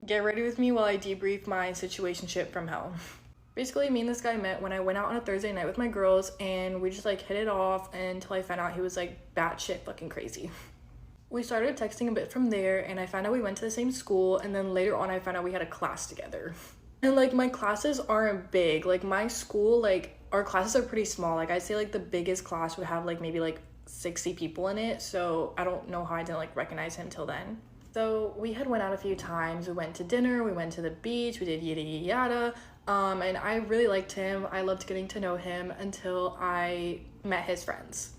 Get ready with me while I debrief my situationship from hell. Basically, me and this guy met when I went out on a Thursday night with my girls, and we just like hit it off until I found out he was like batshit fucking crazy. We started texting a bit from there, and I found out we went to the same school, and then later on I found out we had a class together. And like my classes aren't big. Like my school, like our classes are pretty small. Like I'd say like the biggest class would have like maybe like 60 people in it, so I don't know how I didn't like recognize him till then. So we had went out a few times. We went to dinner, we went to the beach, we did yada yada yada. And I really liked him. I loved getting to know him until I met his friends.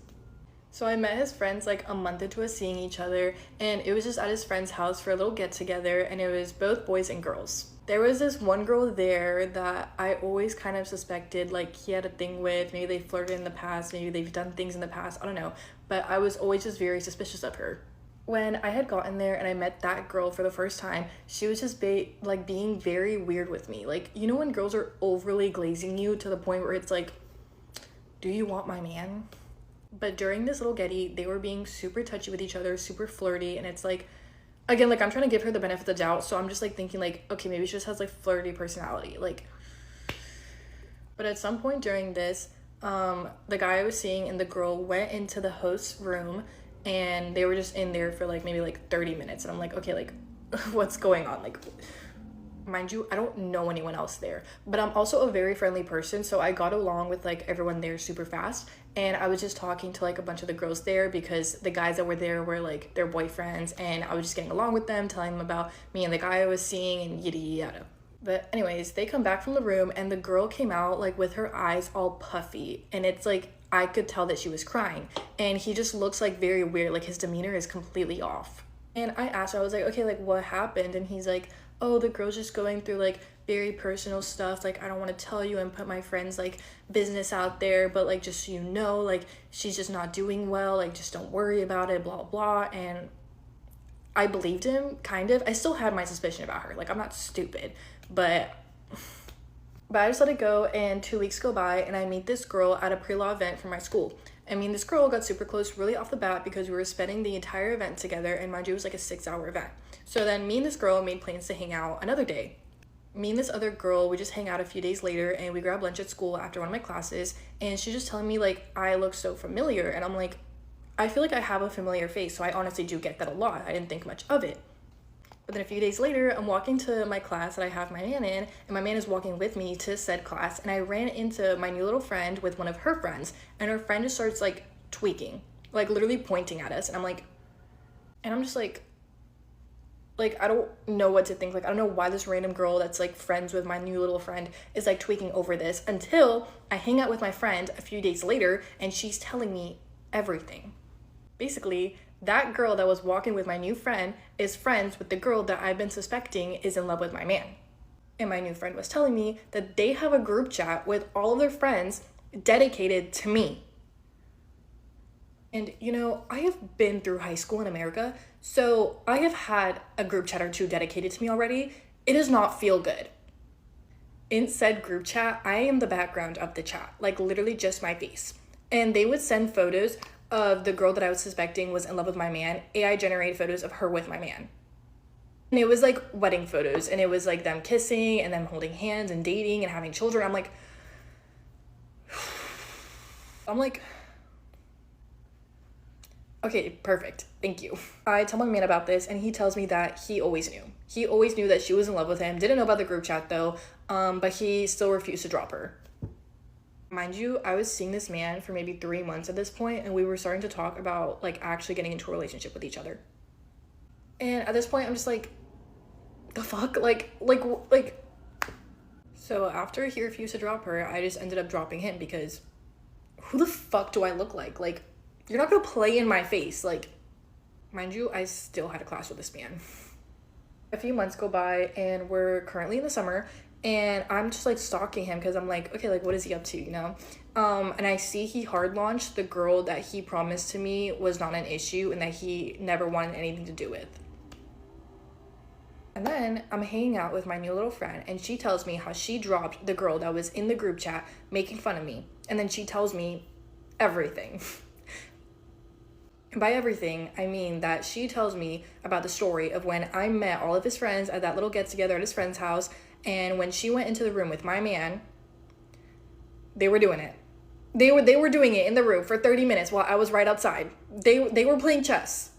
So I met his friends like a month into us seeing each other, and it was just at his friend's house for a little get together, and it was both boys and girls. There was this one girl there that I always kind of suspected like he had a thing with. Maybe they flirted in the past, maybe they've done things in the past, I don't know. But I was always just very suspicious of her. When I had gotten there and I met that girl for the first time, she was just like being very weird with me. Like, you know when girls are overly glazing you to the point where it's like, do you want my man? But during this little getty, they were being super touchy with each other, super flirty, and it's like, again, like I'm trying to give her the benefit of the doubt, so I'm just like thinking like, okay, maybe she just has like flirty personality, like. But at some point during this, the guy I was seeing and the girl went into the host's room, and they were just in there for like maybe like 30 minutes, and I'm like, okay, like what's going on? Like, mind you, I don't know anyone else there, but I'm also a very friendly person, so I got along with like everyone there super fast. And I was just talking to like a bunch of the girls there because the guys that were there were like their boyfriends, and I was just getting along with them, telling them about me and the guy I was seeing and yada yada. But anyways, they come back from the room, and the girl came out like with her eyes all puffy, and it's like I could tell that she was crying, and he just looks like very weird, like his demeanor is completely off. And I asked her, I was like, okay, like what happened? And he's like, oh, the girl's just going through like very personal stuff, like I don't want to tell you and put my friend's like business out there, but like just so you know, like she's just not doing well, like just don't worry about it, blah blah. And I believed him, kind of. I still had my suspicion about her, like I'm not stupid, but I just let it go. And 2 weeks go by, and I meet this girl at a pre-law event for my school. I mean, this girl got super close really off the bat because we were spending the entire event together, and mind you, it was like a 6-hour event. So then me and this girl made plans to hang out another day. Me and this other girl, we just hang out a few days later, and we grab lunch at school after one of my classes, and she's just telling me like I look so familiar, and I'm like, I feel like I have a familiar face, so I honestly do get that a lot. I didn't think much of it. But then a few days later, I'm walking to my class that I have my man in, and my man is walking with me to said class, and I ran into my new little friend with one of her friends, and her friend just starts like tweaking, like literally pointing at us, and I'm just like I don't know what to think. Like I don't know why this random girl that's like friends with my new little friend is like tweaking over this, until I hang out with my friend a few days later, and she's telling me everything. Basically, that girl that was walking with my new friend is friends with the girl that I've been suspecting is in love with my man. And my new friend was telling me that they have a group chat with all of their friends dedicated to me. And you know, I have been through high school in America, so I have had a group chat or two dedicated to me already. It does not feel good. In said group chat, I am the background of the chat, like literally just my face. And they would send photos of the girl that I was suspecting was in love with my man, AI generated photos of her with my man. And it was like wedding photos, and it was like them kissing and them holding hands and dating and having children. I'm like, okay, perfect, thank you. I tell my man about this, and he tells me that he always knew. He always knew that she was in love with him, didn't know about the group chat though, but he still refused to drop her. Mind you, I was seeing this man for maybe 3 months at this point, and we were starting to talk about like actually getting into a relationship with each other. And at this point, I'm just like, the fuck? Like. So after he refused to drop her, I just ended up dropping him because who the fuck do I look like? Like, you're not gonna play in my face. Like, mind you, I still had a class with this man. A few months go by, and we're currently in the summer, and I'm just like stalking him because I'm like, okay, like what is he up to, you know? And I see he hard launched the girl that he promised to me was not an issue and that he never wanted anything to do with. And then I'm hanging out with my new little friend, and she tells me how she dropped the girl that was in the group chat making fun of me, and then she tells me everything. And by everything, I mean that she tells me about the story of when I met all of his friends at that little get-together at his friend's house, and when she went into the room with my man, they were doing it. They were doing it in the room for 30 minutes while I was right outside. They were playing chess.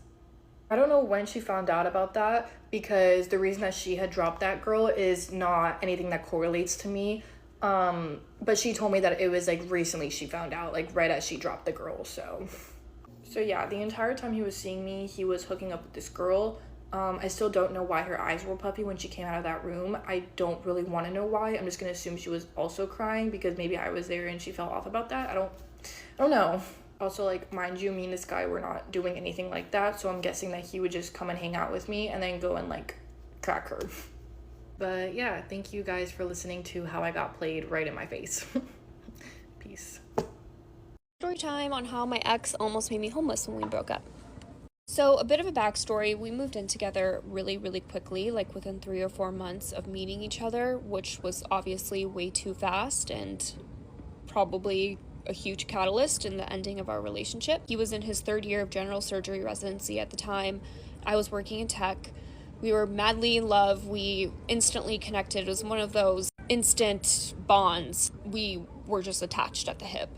I don't know when she found out about that, because the reason that she had dropped that girl is not anything that correlates to me. But she told me that it was like recently she found out, like right as she dropped the girl. So yeah, the entire time he was seeing me, he was hooking up with this girl. I still don't know why her eyes were puffy when she came out of that room. I don't really want to know why. I'm just gonna assume she was also crying because maybe I was there and she fell off about that. I don't know. Also, like, mind you, me and this guy were not doing anything like that, so I'm guessing that he would just come and hang out with me and then go and like crack her. But yeah, thank you guys for listening to how I got played right in my face. Peace. Story time on how my ex almost made me homeless when we broke up. So a bit of a backstory, we moved in together really, really quickly, like within 3 or 4 months of meeting each other, which was obviously way too fast and probably a huge catalyst in the ending of our relationship. He was in his 3rd year of general surgery residency at the time. I was working in tech. We were madly in love. We instantly connected. It was one of those instant bonds. We were just attached at the hip.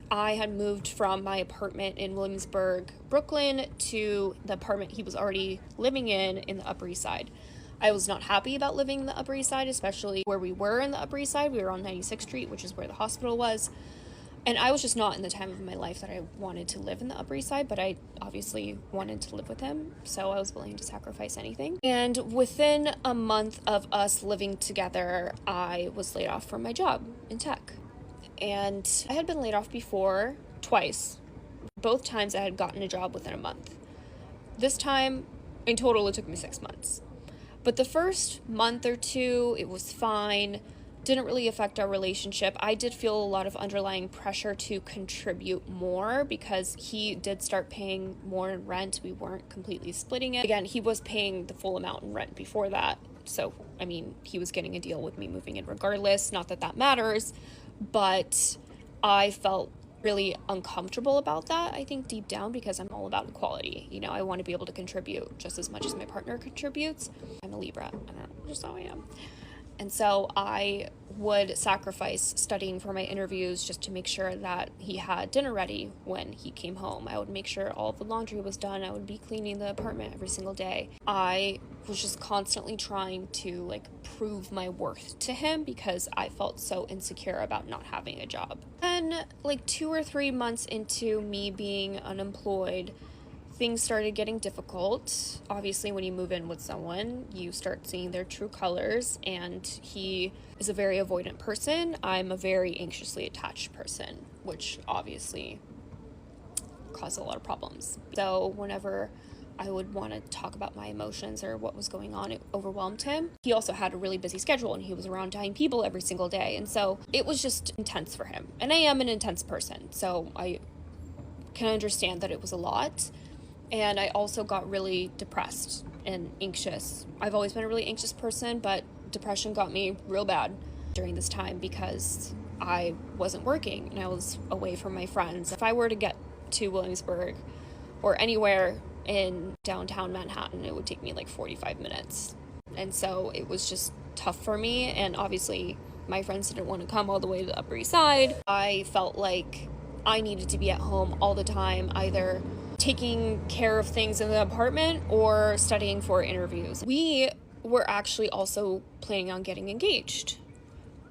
I had moved from my apartment in Williamsburg, Brooklyn, to the apartment he was already living in the Upper East Side. I was not happy about living in the Upper East Side, especially where we were in the Upper East Side. We were on 96th Street, which is where the hospital was. And I was just not in the time of my life that I wanted to live in the Upper East Side, but I obviously wanted to live with him, so I was willing to sacrifice anything. And within a month of us living together, I was laid off from my job in tech. And I had been laid off before, twice. Both times I had gotten a job within a month. This time, in total, it took me 6 months. But the first month or two, it was fine. Didn't really affect our relationship. I did feel a lot of underlying pressure to contribute more because he did start paying more in rent. We weren't completely splitting it. Again, he was paying the full amount in rent before that. So, I mean, he was getting a deal with me moving in regardless. Not that that matters. But I felt really uncomfortable about that, I think, deep down, because I'm all about equality. You know, I want to be able to contribute just as much as my partner contributes. I'm a Libra. I don't know, just how I am. And so I would sacrifice studying for my interviews just to make sure that he had dinner ready when he came home. I would make sure all the laundry was done. I would be cleaning the apartment every single day. I was just constantly trying to like prove my worth to him because I felt so insecure about not having a job. Then like 2 or 3 months into me being unemployed, things started getting difficult. Obviously, when you move in with someone, you start seeing their true colors, and he is a very avoidant person. I'm a very anxiously attached person, which obviously caused a lot of problems. So whenever I would want to talk about my emotions or what was going on, it overwhelmed him. He also had a really busy schedule, and he was around 9 people every single day, and so it was just intense for him. And I am an intense person, so I can understand that it was a lot. And I also got really depressed and anxious. I've always been a really anxious person, but depression got me real bad during this time because I wasn't working and I was away from my friends. If I were to get to Williamsburg or anywhere in downtown Manhattan, it would take me like 45 minutes. And so it was just tough for me. And obviously my friends didn't want to come all the way to the Upper East Side. I felt like I needed to be at home all the time, either taking care of things in the apartment or studying for interviews. We were actually also planning on getting engaged.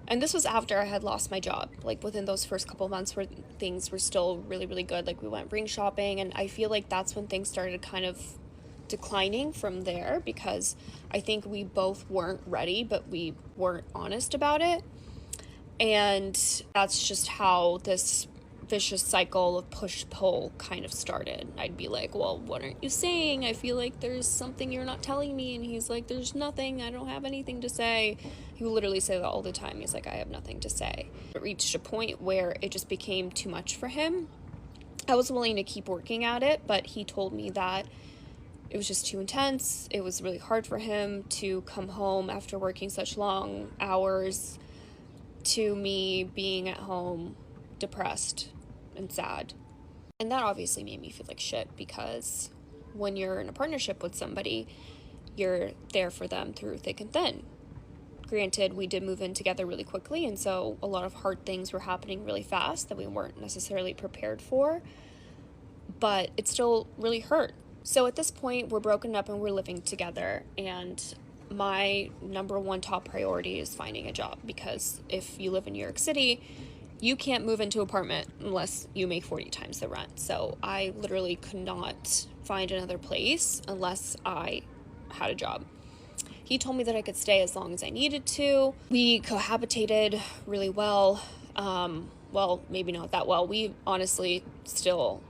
And this was after I had lost my job, like within those first couple months where things were still really, really good. Like we went ring shopping, and I feel like that's when things started kind of declining from there because I think we both weren't ready, but we weren't honest about it. And that's just how this vicious cycle of push-pull kind of started. I'd be like, well, what aren't you saying? I feel like there's something you're not telling me. And he's like, there's nothing. I don't have anything to say. He would literally say that all the time. He's like, I have nothing to say. It reached a point where it just became too much for him. I was willing to keep working at it, but he told me that it was just too intense. It was really hard for him to come home after working such long hours to me being at home depressed and sad. And that obviously made me feel like shit, because when you're in a partnership with somebody, you're there for them through thick and thin. Granted, we did move in together really quickly, and so a lot of hard things were happening really fast that we weren't necessarily prepared for, but it still really hurt. So at this point, we're broken up and we're living together, and my number one top priority is finding a job, because if you live in New York City, you can't move into an apartment unless you make 40 times the rent. So I literally could not find another place unless I had a job. He told me that I could stay as long as I needed to. We cohabitated really well. Well, maybe not that well. We honestly still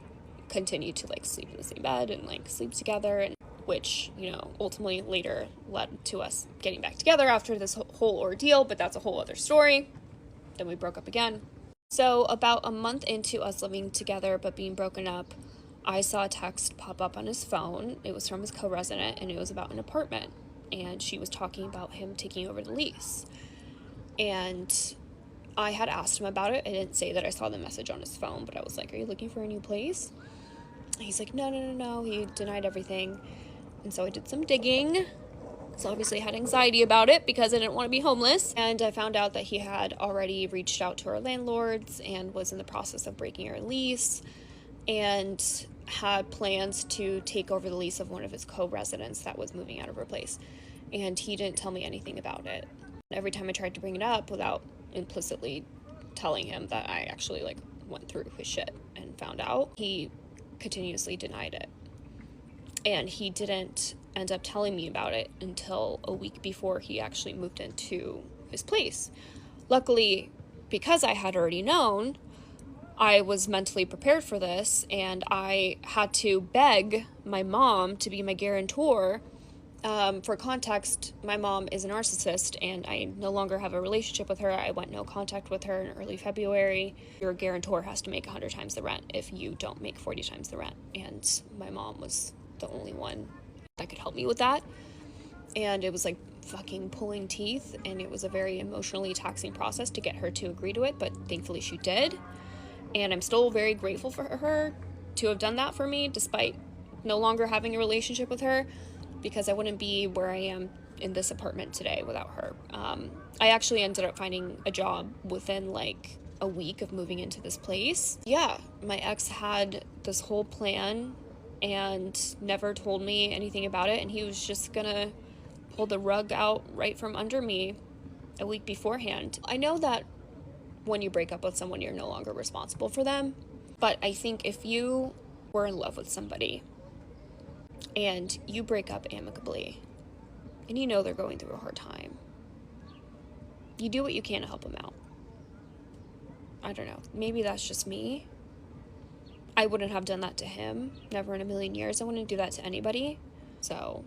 continue to like sleep in the same bed and like sleep together, and which, you know, ultimately later led to us getting back together after this whole ordeal, but that's a whole other story. Then we broke up again. So about a month into us living together but being broken up, I saw a text pop up on his phone. It was from his co-resident, and it was about an apartment, and she was talking about him taking over the lease. And I had asked him about it. I didn't say that I saw the message on his phone, but I was like, are you looking for a new place? He's like, no. He denied everything. And so I did some digging. So obviously I had anxiety about it because I didn't want to be homeless. And I found out that he had already reached out to our landlords and was in the process of breaking our lease, and had plans to take over the lease of one of his co-residents that was moving out of her place. And he didn't tell me anything about it. Every time I tried to bring it up without implicitly telling him that I actually like went through his shit and found out, he continuously denied it. And he didn't end up telling me about it until a week before he actually moved into his place. Luckily, because I had already known, I was mentally prepared for this, and I had to beg my mom to be my guarantor. For context, my mom is a narcissist, and I no longer have a relationship with her. I went no contact with her in early February. Your guarantor has to make 100 times the rent if you don't make 40 times the rent. And my mom was the only one that could help me with that. And it was like fucking pulling teeth, and it was a very emotionally taxing process to get her to agree to it, but thankfully she did. And I'm still very grateful for her to have done that for me, despite no longer having a relationship with her, because I wouldn't be where I am in this apartment today without her. I actually ended up finding a job within like a week of moving into this place. Yeah, my ex had this whole plan and never told me anything about it, and he was just gonna pull the rug out right from under me a week beforehand. I know that when you break up with someone, you're no longer responsible for them, but I think if you were in love with somebody and you break up amicably and you know they're going through a hard time, you do what you can to help them out. I don't know, maybe that's just me. I wouldn't have done that to him, never in a million years. I wouldn't do that to anybody. So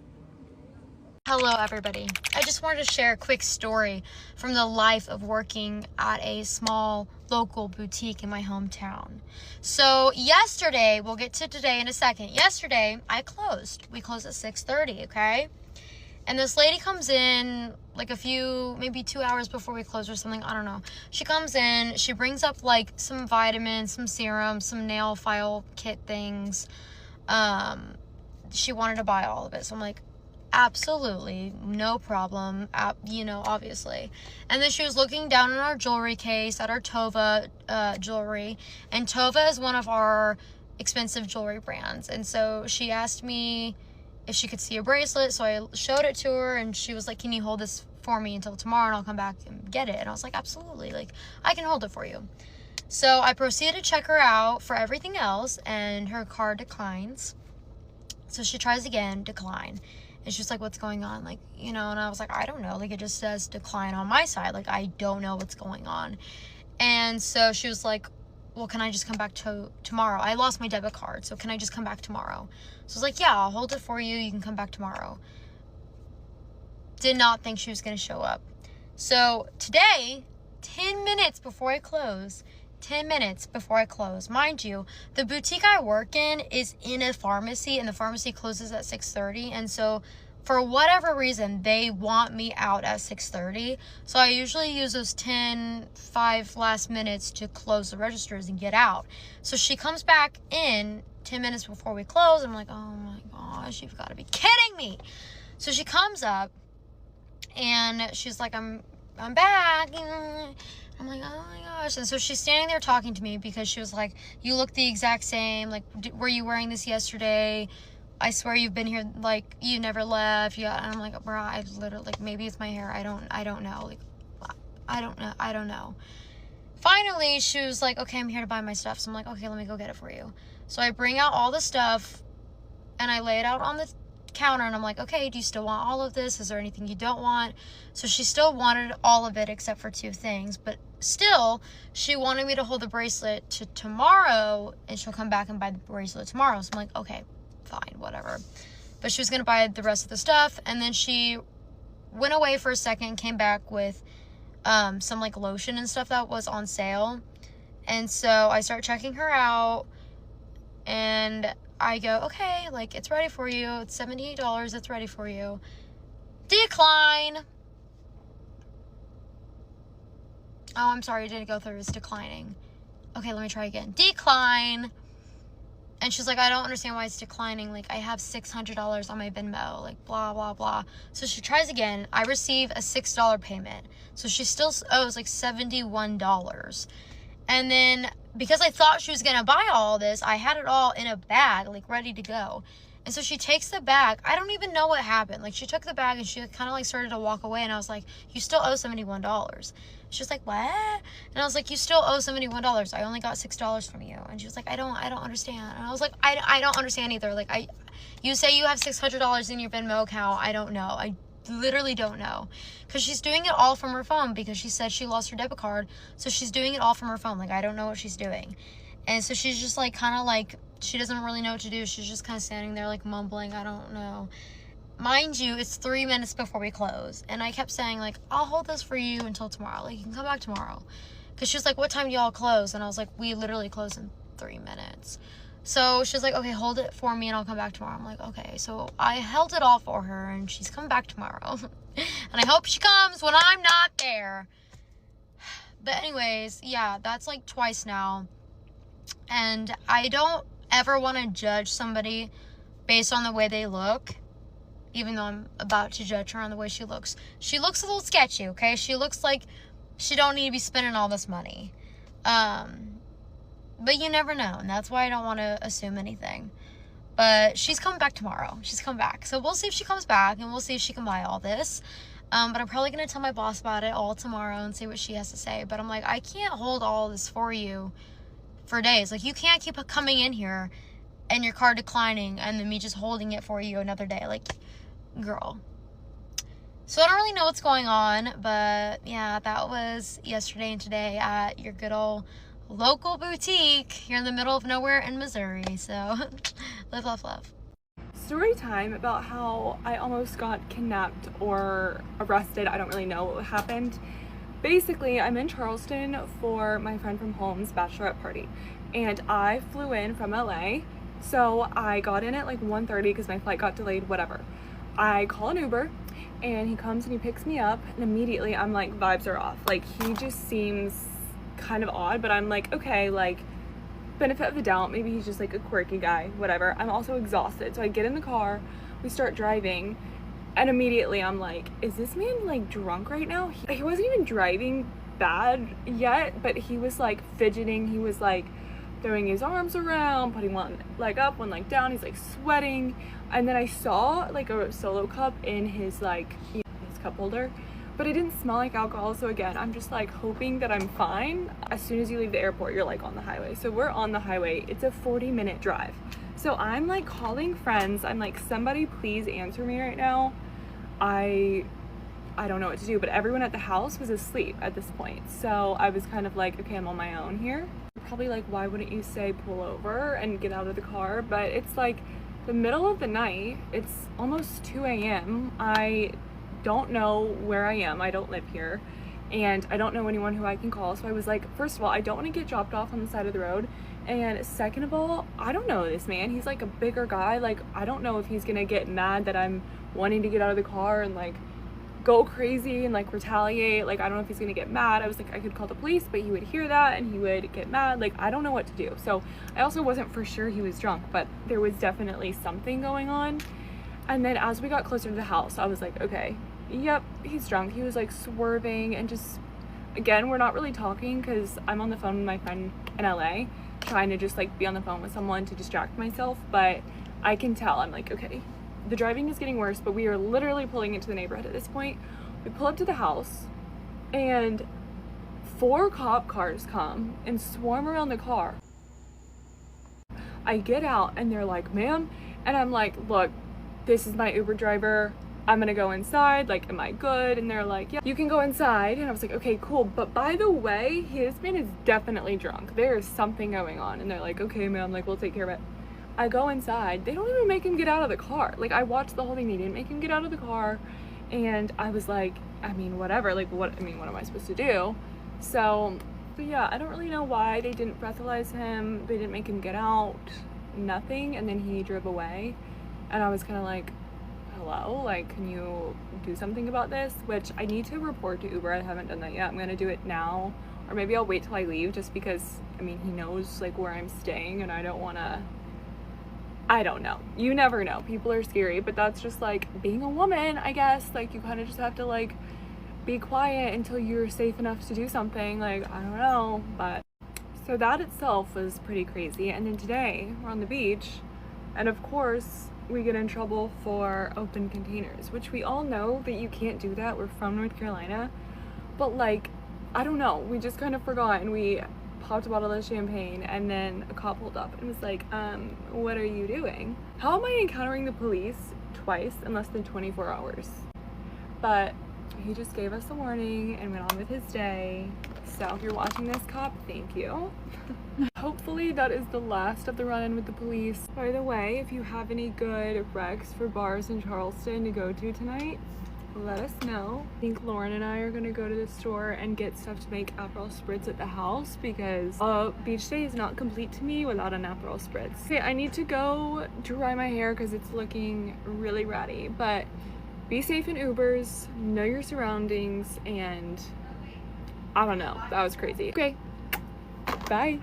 hello everybody. I just wanted to share a quick story from the life of working at a small local boutique in my hometown. So yesterday, we'll get to today in a second. Yesterday, I closed. We closed at 6:30, okay? And this lady comes in like maybe 2 hours before we close or something. I don't know. She comes in, she brings up like some vitamins, some serums, some nail file kit things. She wanted to buy all of it. So I'm like, absolutely, no problem, obviously. And then she was looking down in our jewelry case at our Tova jewelry, and Tova is one of our expensive jewelry brands. And so she asked me if she could see a bracelet, so I showed it to her, and she was like, can you hold this for me until tomorrow and I'll come back and get it? And I was like, absolutely, like, I can hold it for you. So I proceeded to check her out for everything else, and her card declines. So she tries again, decline. And she's like, what's going on? Like, and I was like, I don't know. Like, it just says decline on my side. Like, I don't know what's going on. And so she was like, well, can I just come back tomorrow? I lost my debit card, so can I just come back tomorrow? So I was like, yeah, I'll hold it for you. You can come back tomorrow. Did not think she was going to show up. So today, 10 minutes before I close, mind you, the boutique I work in is in a pharmacy, and the pharmacy closes at 6:30. And so for whatever reason, they want me out at 6:30. So I usually use those 5 last minutes to close the registers and get out. So she comes back in 10 minutes before we close. I'm like, oh my gosh, you've got to be kidding me. So she comes up and she's like, I'm back. I'm like, oh my gosh. And so she's standing there talking to me because she was like, you look the exact same. Like, were you wearing this yesterday? I swear you've been here, like, you never left. Yeah. And I'm like, bro, I literally, like, maybe it's my hair. I don't know. Like, I don't know. Finally, she was like, okay, I'm here to buy my stuff. So I'm like, okay, let me go get it for you. So I bring out all the stuff and I lay it out on the counter and I'm like, okay, do you still want all of this? Is there anything you don't want? So she still wanted all of it except for 2 things, but still she wanted me to hold the bracelet to tomorrow and she'll come back and buy the bracelet tomorrow. So I'm like, okay, fine, whatever. But she was gonna buy the rest of the stuff, and then she went away for a second, came back with some like lotion and stuff that was on sale. And so I start checking her out and I go, okay, like, it's ready for you. It's $78. It's ready for you. Decline. Oh, I'm sorry. It didn't go through. It's declining. Okay, let me try again. Decline. And she's like, I don't understand why it's declining. Like, I have $600 on my Venmo. Like, blah, blah, blah. So she tries again. I receive a $6 payment. So she still owes like $71. And then, because I thought she was going to buy all this, I had it all in a bag, like, ready to go. And so she takes the bag. I don't even know what happened. Like, she took the bag and she kind of, like, started to walk away. And I was like, you still owe $71. She was like, what? And I was like, you still owe $71. I only got $6 from you. And she was like, I don't understand. And I was like, I don't understand either. Like, you say you have $600 in your Venmo account. I don't know. I literally don't know. Because she's doing it all from her phone because she said she lost her debit card. So she's doing it all from her phone. Like, I don't know what she's doing. And so she's just, like, kind of, like, she doesn't really know what to do. She's just kind of standing there, like, mumbling, I don't know. Mind you, it's 3 minutes before we close. And I kept saying, like, I'll hold this for you until tomorrow. Like, you can come back tomorrow. Because she was like, what time do y'all close? And I was like, we literally close in 3 minutes. So she's like, okay, hold it for me and I'll come back tomorrow. I'm like, okay. So I held it all for her and she's coming back tomorrow. And I hope she comes when I'm not there. But anyways, yeah, that's like twice now. And I don't ever want to judge somebody based on the way they look. Even though I'm about to judge her on the way she looks. She looks a little sketchy, okay? She looks like she don't need to be spending all this money. But you never know. And that's why I don't want to assume anything. But she's coming back tomorrow. She's coming back. So we'll see if she comes back. And we'll see if she can buy all this. But I'm probably going to tell my boss about it all tomorrow. And see what she has to say. But I'm like, I can't hold all this for you for days. Like, you can't keep coming in here. And your card declining. And then me just holding it for you another day. Like, girl. So I don't really know what's going on, but yeah, that was yesterday and today at your good old local boutique here in the middle of nowhere in Missouri. So live, love, love. Story time about how I almost got kidnapped or arrested. I don't really know what happened. Basically, I'm in Charleston for my friend from home's bachelorette party, and I flew in from LA. So I got in at like 1:30 because my flight got delayed, whatever. I call an Uber and he comes and he picks me up, and immediately I'm like, vibes are off. Like, he just seems kind of odd, but I'm like, okay, like, benefit of the doubt, maybe he's just like a quirky guy, whatever. I'm also exhausted, so I get in the car, we start driving, and immediately I'm like, is this man like drunk right now? He wasn't even driving bad yet, but he was like fidgeting. He was like throwing his arms around, putting one leg up, one leg down. He's like sweating. And then I saw like a Solo cup in his like, you know, his cup holder, but it didn't smell like alcohol. So again, I'm just like hoping that I'm fine. As soon as you leave the airport, you're like on the highway. So we're on the highway. It's a 40-minute drive. So I'm like calling friends. I'm like, somebody please answer me right now. I don't know what to do, but everyone at the house was asleep at this point. So I was kind of like, okay, I'm on my own here. Probably like, why wouldn't you say pull over and get out of the car? But it's like the middle of the night. It's almost 2 a.m. I don't know where I am. I don't live here, and I don't know anyone who I can call. So I was like, first of all, I don't want to get dropped off on the side of the road, and second of all, I don't know this man. He's like a bigger guy. Like, I don't know if he's gonna get mad that I'm wanting to get out of the car and like go crazy and like retaliate. Like, I don't know if he's gonna get mad. I was like, I could call the police, but he would hear that and he would get mad. Like, I don't know what to do. So I also wasn't for sure he was drunk, but there was definitely something going on. And then as we got closer to the house, I was like, okay, yep, he's drunk. He was like swerving and just, again, we're not really talking because I'm on the phone with my friend in LA trying to just like be on the phone with someone to distract myself. But I can tell, I'm like, okay, the driving is getting worse, but we are literally pulling into the neighborhood at this point. We pull up to the house and 4 cop cars come and swarm around the car. I get out and they're like, ma'am, and I'm like, look, this is my Uber driver. I'm gonna go inside. Like, am I good? And they're like, yeah, you can go inside. And I was like, okay, cool. But by the way, his man is definitely drunk. There is something going on. And they're like, okay, ma'am, like, we'll take care of it. I go inside. They don't even make him get out of the car. Like, I watched the whole thing. They didn't make him get out of the car. And I was like, I mean, whatever. Like, what am I supposed to do? So, but yeah, I don't really know why they didn't breathalyze him. They didn't make him get out. Nothing. And then he drove away. And I was kind of like, hello? Like, can you do something about this? Which I need to report to Uber. I haven't done that yet. I'm going to do it now. Or maybe I'll wait till I leave just because, I mean, he knows, like, where I'm staying. And I don't want to... I don't know. You never know. People are scary, but that's just like being a woman, I guess. Like, you kind of just have to like be quiet until you're safe enough to do something. Like, I don't know, but so that itself was pretty crazy. And then today we're on the beach, and of course we get in trouble for open containers, which we all know that you can't do that. We're from North Carolina, but like, I don't know. We just kind of forgot, and we popped a bottle of champagne, and then a cop pulled up and was like, what are you doing? How am I encountering the police twice in less than 24 hours? But he just gave us a warning and went on with his day. So if you're watching this, cop, thank you. Hopefully that is the last of the run-in with the police. By the way, if you have any good recs for bars in Charleston to go to tonight, let us know. I think Lauren and I are gonna go to the store and get stuff to make Aperol Spritz at the house because beach day is not complete to me without an Aperol Spritz. Okay, I need to go dry my hair because it's looking really ratty, but be safe in Ubers, know your surroundings, and I don't know, that was crazy. Okay, bye.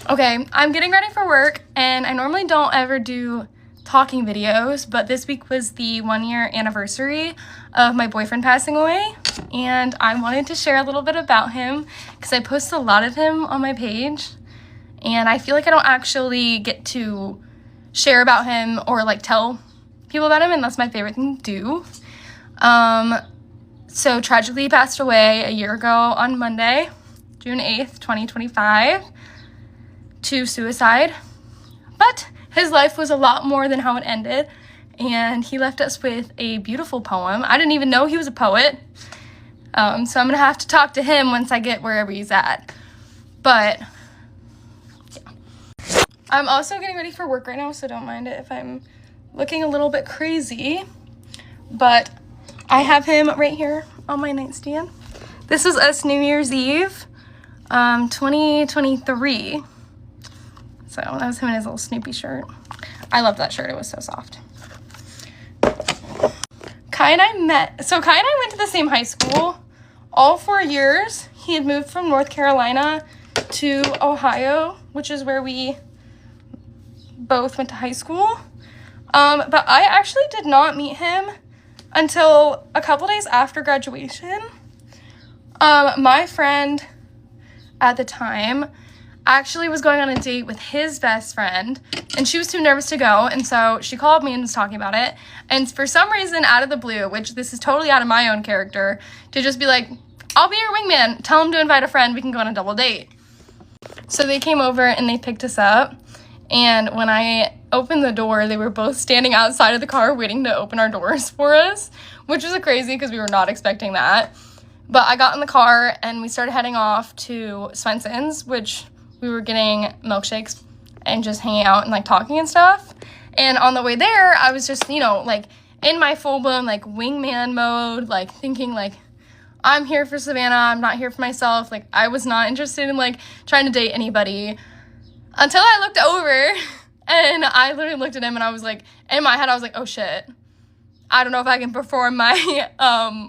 Okay, I'm getting ready for work, and I normally don't ever do talking videos, but this week was the 1-year anniversary of my boyfriend passing away, and I wanted to share a little bit about him because I post a lot of him on my page, and I feel like I don't actually get to share about him or like tell people about him, and that's my favorite thing to do. So tragically he passed away a year ago on Monday, June 8th, 2025, to suicide, but his life was a lot more than how it ended, and he left us with a beautiful poem. I didn't even know he was a poet, so I'm gonna have to talk to him once I get wherever he's at. But yeah. I'm also getting ready for work right now, so don't mind it if I'm looking a little bit crazy, but I have him right here on my nightstand. This is us New Year's Eve, 2023. So that was him in his little Snoopy shirt. I love that shirt. It was so soft. Kai and I met. So Kai and I went to the same high school all 4 years. He had moved from North Carolina to Ohio, which is where we both went to high school. But I actually did not meet him until a couple days after graduation. My friend at the time actually was going on a date with his best friend, and she was too nervous to go, and so she called me and was talking about it, and for some reason, out of the blue, which this is totally out of my own character, to just be like, I'll be your wingman, tell him to invite a friend, we can go on a double date. So they came over and they picked us up, and when I opened the door, they were both standing outside of the car waiting to open our doors for us, which was crazy because we were not expecting that. But I got in the car and we started heading off to Swenson's, which we were getting milkshakes and just hanging out and like talking and stuff. And on the way there, I was just, like in my full-blown like wingman mode, like thinking like, I'm here for Savannah, I'm not here for myself. Like, I was not interested in like trying to date anybody until I looked over and I literally looked at him and I was like, in my head, I was like, oh shit, I don't know if I can perform my,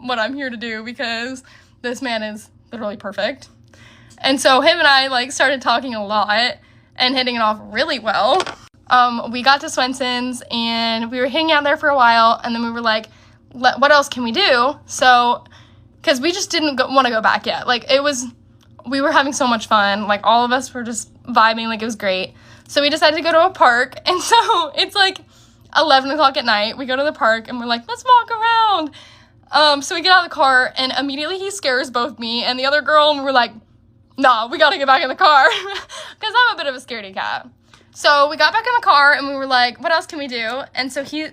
what I'm here to do, because this man is literally perfect. And so him and I, like, started talking a lot and hitting it off really well. We got to Swenson's, and we were hanging out there for a while, and then we were like, what else can we do? So, because we just didn't want to go back yet. Like, we were having so much fun. Like, all of us were just vibing. Like, it was great. So we decided to go to a park, and so it's like 11 o'clock at night. We go to the park, and we're like, let's walk around. So we get out of the car, and immediately he scares both me and the other girl, and we're like, nah, we gotta get back in the car, because I'm a bit of a scaredy cat. So we got back in the car, and we were like, what else can we do? And so he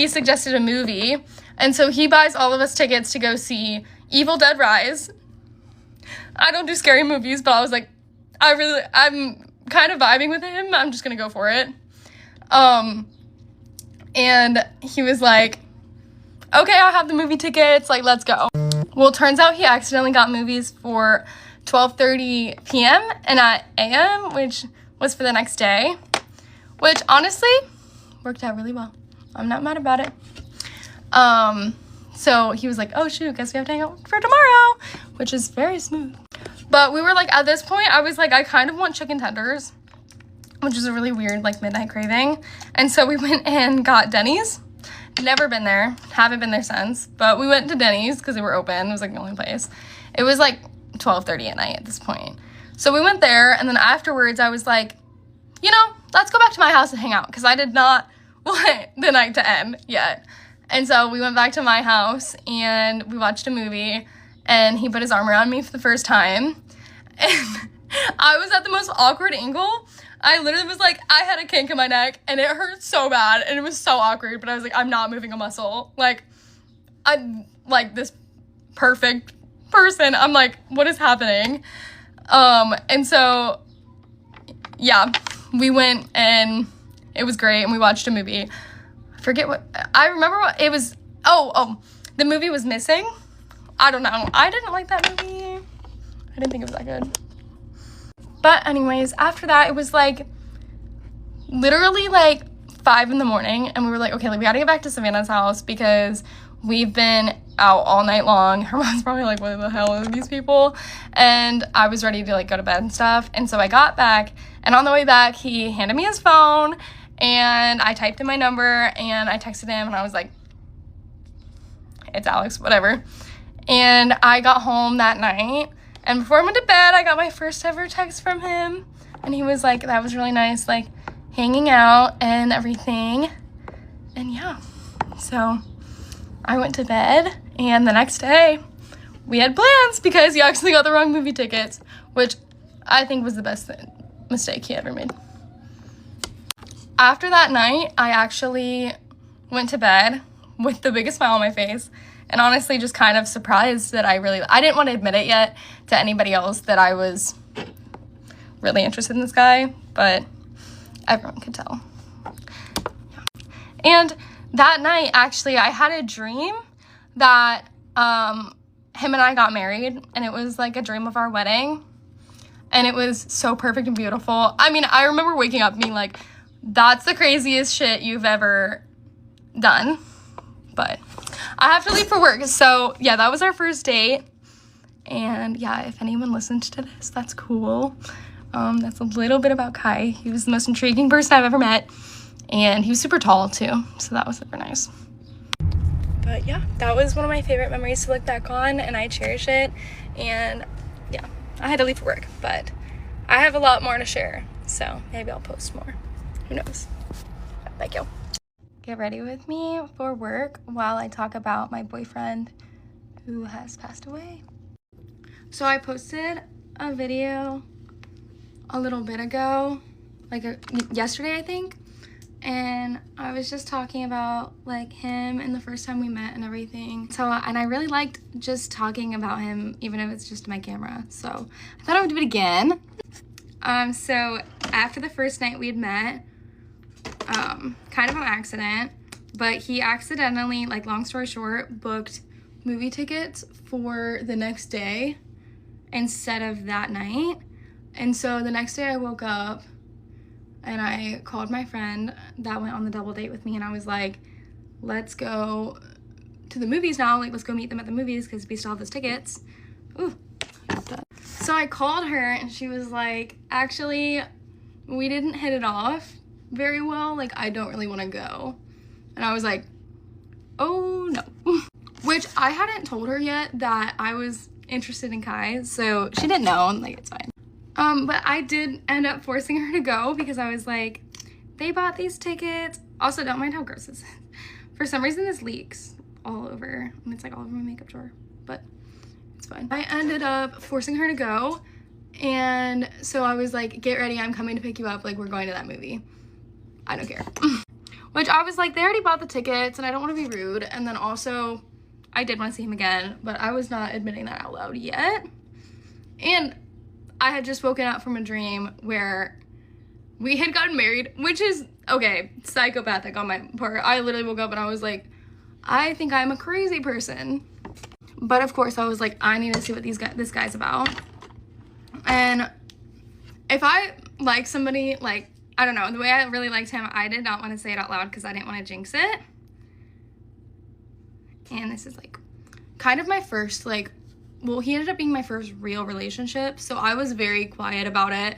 suggested a movie, and so he buys all of us tickets to go see Evil Dead Rise. I don't do scary movies, but I was like, I'm kind of vibing with him. I'm just gonna go for it. And he was like, okay, I'll have the movie tickets, like, let's go. Well, it turns out he accidentally got movies for 12:30 p.m. and at a.m., which was for the next day, which honestly worked out really well. I'm not mad about it. So he was like, oh shoot, guess we have to hang out for tomorrow, which is very smooth. But we were like, at this point, I was like, I kind of want chicken tenders, which is a really weird, like, midnight craving. And so we went and got Denny's. Never been there, haven't been there since, but we went to Denny's because they were open. It was like the only place. It was like 12:30 at night at this point. So we went there, and then afterwards I was like, you know, let's go back to my house and hang out, because I did not want the night to end yet. And so we went back to my house, and we watched a movie, and he put his arm around me for the first time, and I was at the most awkward angle. I literally was like, I had a kink in my neck, and it hurt so bad, and it was so awkward, but I was like, I'm not moving a muscle. Like, I'm like this perfect person. I'm like, what is happening? And so, yeah, we went, and it was great, and we watched a movie. I remember what it was. The movie was Missing. I don't know. I didn't like that movie. I didn't think it was that good. But anyways, after that, it was like literally like 5 a.m, and we were like, okay, like, we gotta get back to Savannah's house because we've been out all night long. Her mom's probably like, what the hell are these people? And I was ready to like go to bed and stuff. And so I got back, and on the way back, he handed me his phone, and I typed in my number, and I texted him, and I was like, it's Alex, whatever. And I got home that night, and before I went to bed, I got my first ever text from him, and he was like, that was really nice, like, hanging out and everything. And yeah, so I went to bed, and the next day we had plans because he actually got the wrong movie tickets, which I think was the best mistake he ever made. After that night, I actually went to bed with the biggest smile on my face, and honestly just kind of surprised that I didn't want to admit it yet to anybody else that I was really interested in this guy, but everyone could tell. And that night, actually, I had a dream that him and I got married, and it was like a dream of our wedding, and it was so perfect and beautiful. I mean, I remember waking up and being like, that's the craziest shit you've ever done, but I have to leave for work. So yeah, that was our first date, and yeah, if anyone listened to this, that's cool. That's a little bit about Kai. He was the most intriguing person I've ever met, and he was super tall too, so that was super nice. But yeah, that was one of my favorite memories to look back on, and I cherish it. And yeah, I had to leave for work, but I have a lot more to share, so maybe I'll post more. Who knows? Thank you. Get ready with me for work while I talk about my boyfriend who has passed away. So I posted a video a little bit ago, like yesterday, I think, and I was just talking about like him and the first time we met and everything. So, and I really liked just talking about him, even if it's just my camera. So I thought I would do it again. So after the first night we had met, kind of an accident, but he accidentally, like, long story short, booked movie tickets for the next day instead of that night. And so the next day I woke up and I called my friend that went on the double date with me, and I was like, let's go to the movies now. Like, let's go meet them at the movies because we still have those tickets. Ooh. So I called her and she was like, actually, we didn't hit it off very well. Like, I don't really want to go. And I was like, oh no. Which I hadn't told her yet that I was interested in Kai, so she didn't know, and like, it's fine. But I did end up forcing her to go because I was like, they bought these tickets. Also, don't mind how gross this is. For some reason, this leaks all over, and it's like all over my makeup drawer, but it's fine. I ended up forcing her to go, and so I was like, get ready, I'm coming to pick you up, like, we're going to that movie. I don't care. Which I was like, they already bought the tickets, and I don't want to be rude, and then also, I did want to see him again, but I was not admitting that out loud yet. And I had just woken up from a dream where we had gotten married, which is, okay, psychopathic on my part. I literally woke up and I was like, I think I'm a crazy person. But of course I was like, I need to see what this guy's about. And if I like somebody, like, I don't know, the way I really liked him, I did not want to say it out loud because I didn't want to jinx it. And this is like kind of my first, like, well, he ended up being my first real relationship, so I was very quiet about it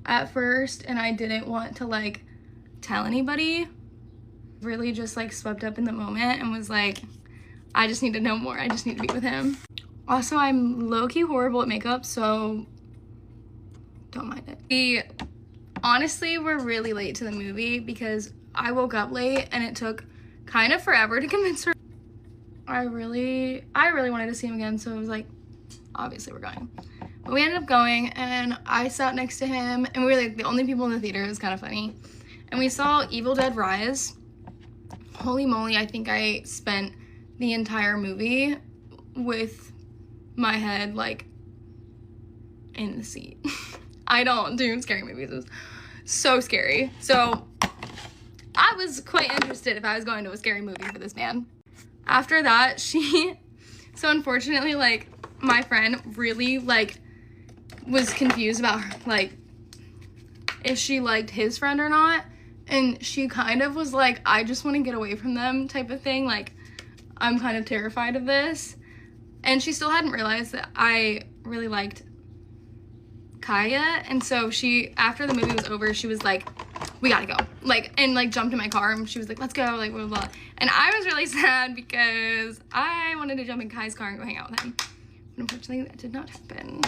at first, and I didn't want to like tell anybody. Really just like swept up in the moment and was like, I just need to know more, I just need to be with him. Also, I'm low-key horrible at makeup, so don't mind it. We honestly were really late to the movie because I woke up late and it took kind of forever to convince her. I really wanted to see him again, so I was like, obviously we're going. But we ended up going, and I sat next to him, and we were like the only people in the theater. It was kind of funny. And we saw Evil Dead Rise. Holy moly, I think I spent the entire movie with my head like in the seat. I don't do scary movies. It was so scary. So I was quite interested if I was going to a scary movie for this man. After that, so unfortunately, like, my friend really, like, was confused about, like, if she liked his friend or not, and she kind of was like, I just want to get away from them type of thing, like, I'm kind of terrified of this, and she still hadn't realized that I really liked Kaya, and so she, after the movie was over, she was like, we gotta go, like, and like jumped in my car, and she was like, let's go, like, blah, blah, blah. And I was really sad because I wanted to jump in Kai's car and go hang out with him, but unfortunately that did not happen.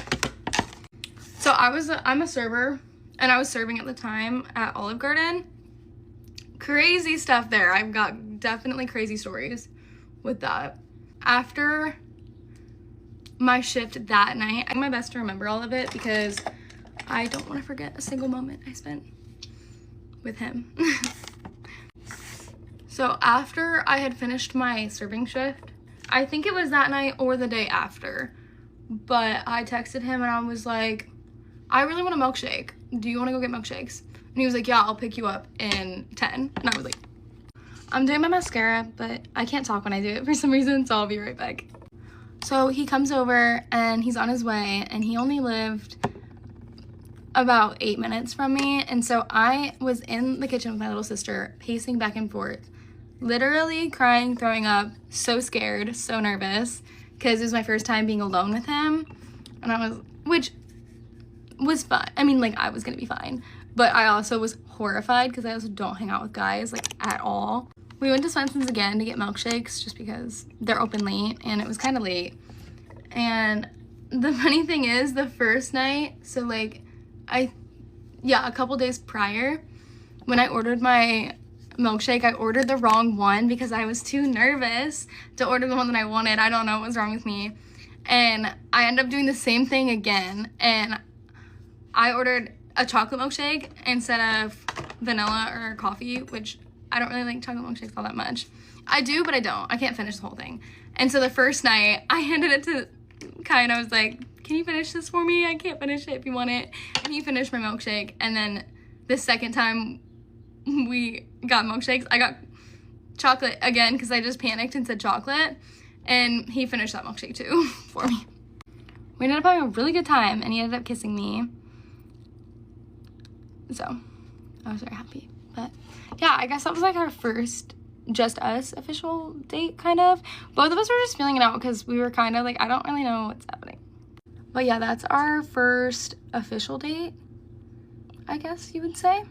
So I'm a server, and I was serving at the time at Olive Garden. Crazy stuff there. I've got definitely crazy stories with that. After my shift that night, I do my best to remember all of it because I don't want to forget a single moment I spent with him. So after I had finished my serving shift, I think it was that night or the day after, but I texted him and I was like, I really want a milkshake. Do you want to go get milkshakes? And he was like, yeah, I'll pick you up in 10. And I was like, I'm doing my mascara, but I can't talk when I do it for some reason, so I'll be right back. So he comes over and he's on his way, and he only lived about 8 minutes from me, and so I was in the kitchen with my little sister, pacing back and forth, literally crying, throwing up, so scared, so nervous, because it was my first time being alone with him, and which was fun. I mean, like, I was gonna be fine, but I also was horrified because I also don't hang out with guys, like, at all. We went to Swenson's again to get milkshakes just because they're open late, and it was kind of late. And the funny thing is, the first night, so like, a couple days prior, when I ordered my milkshake, I ordered the wrong one because I was too nervous to order the one that I wanted. I don't know what was wrong with me. And I ended up doing the same thing again, and I ordered a chocolate milkshake instead of vanilla or coffee, which I don't really like chocolate milkshakes all that much. I do, but I don't. I can't finish the whole thing. And so the first night, I handed it to Kai and I was like, can you finish this for me? I can't finish it if you want it. And he finished my milkshake. And then the second time we got milkshakes, I got chocolate again because I just panicked and said chocolate. And he finished that milkshake too for me. We ended up having a really good time, and he ended up kissing me. So I was very happy. But yeah, I guess that was like our first just us official date, kind of. Both of us were just feeling it out because we were kind of like, I don't really know what's happening. But yeah, that's our first official date, I guess you would say,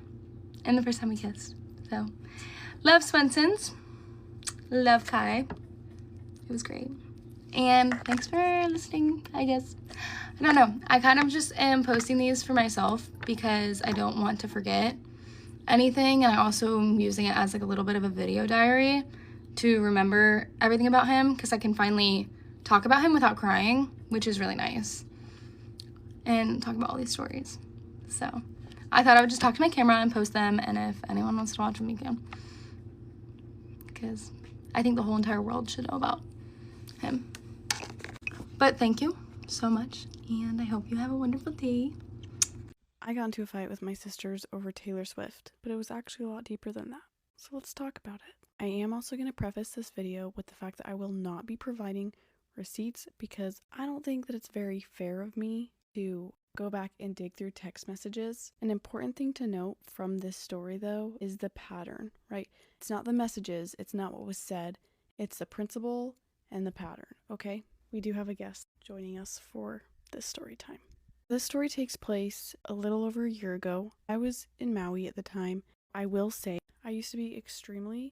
and the first time we kissed. So, love Swenson's, love Kai. It was great. And thanks for listening, I guess. I don't know. I kind of just am posting these for myself because I don't want to forget anything, and I also am using it as like a little bit of a video diary to remember everything about him, because I can finally talk about him without crying, which is really nice, and talk about all these stories. So I thought I would just talk to my camera and post them, and if anyone wants to watch them, you can, because I think the whole entire world should know about him. But thank you so much, and I hope you have a wonderful day. I got into a fight with my sisters over Taylor Swift, but it was actually a lot deeper than that. So let's talk about it. I am also going to preface this video with the fact that I will not be providing receipts because I don't think that it's very fair of me to go back and dig through text messages. An important thing to note from this story, though, is the pattern, right? It's not the messages, it's not what was said, it's the principle and the pattern, okay? We do have a guest joining us for this story time. This story takes place a little over a year ago. I was in Maui at the time. I will say I used to be extremely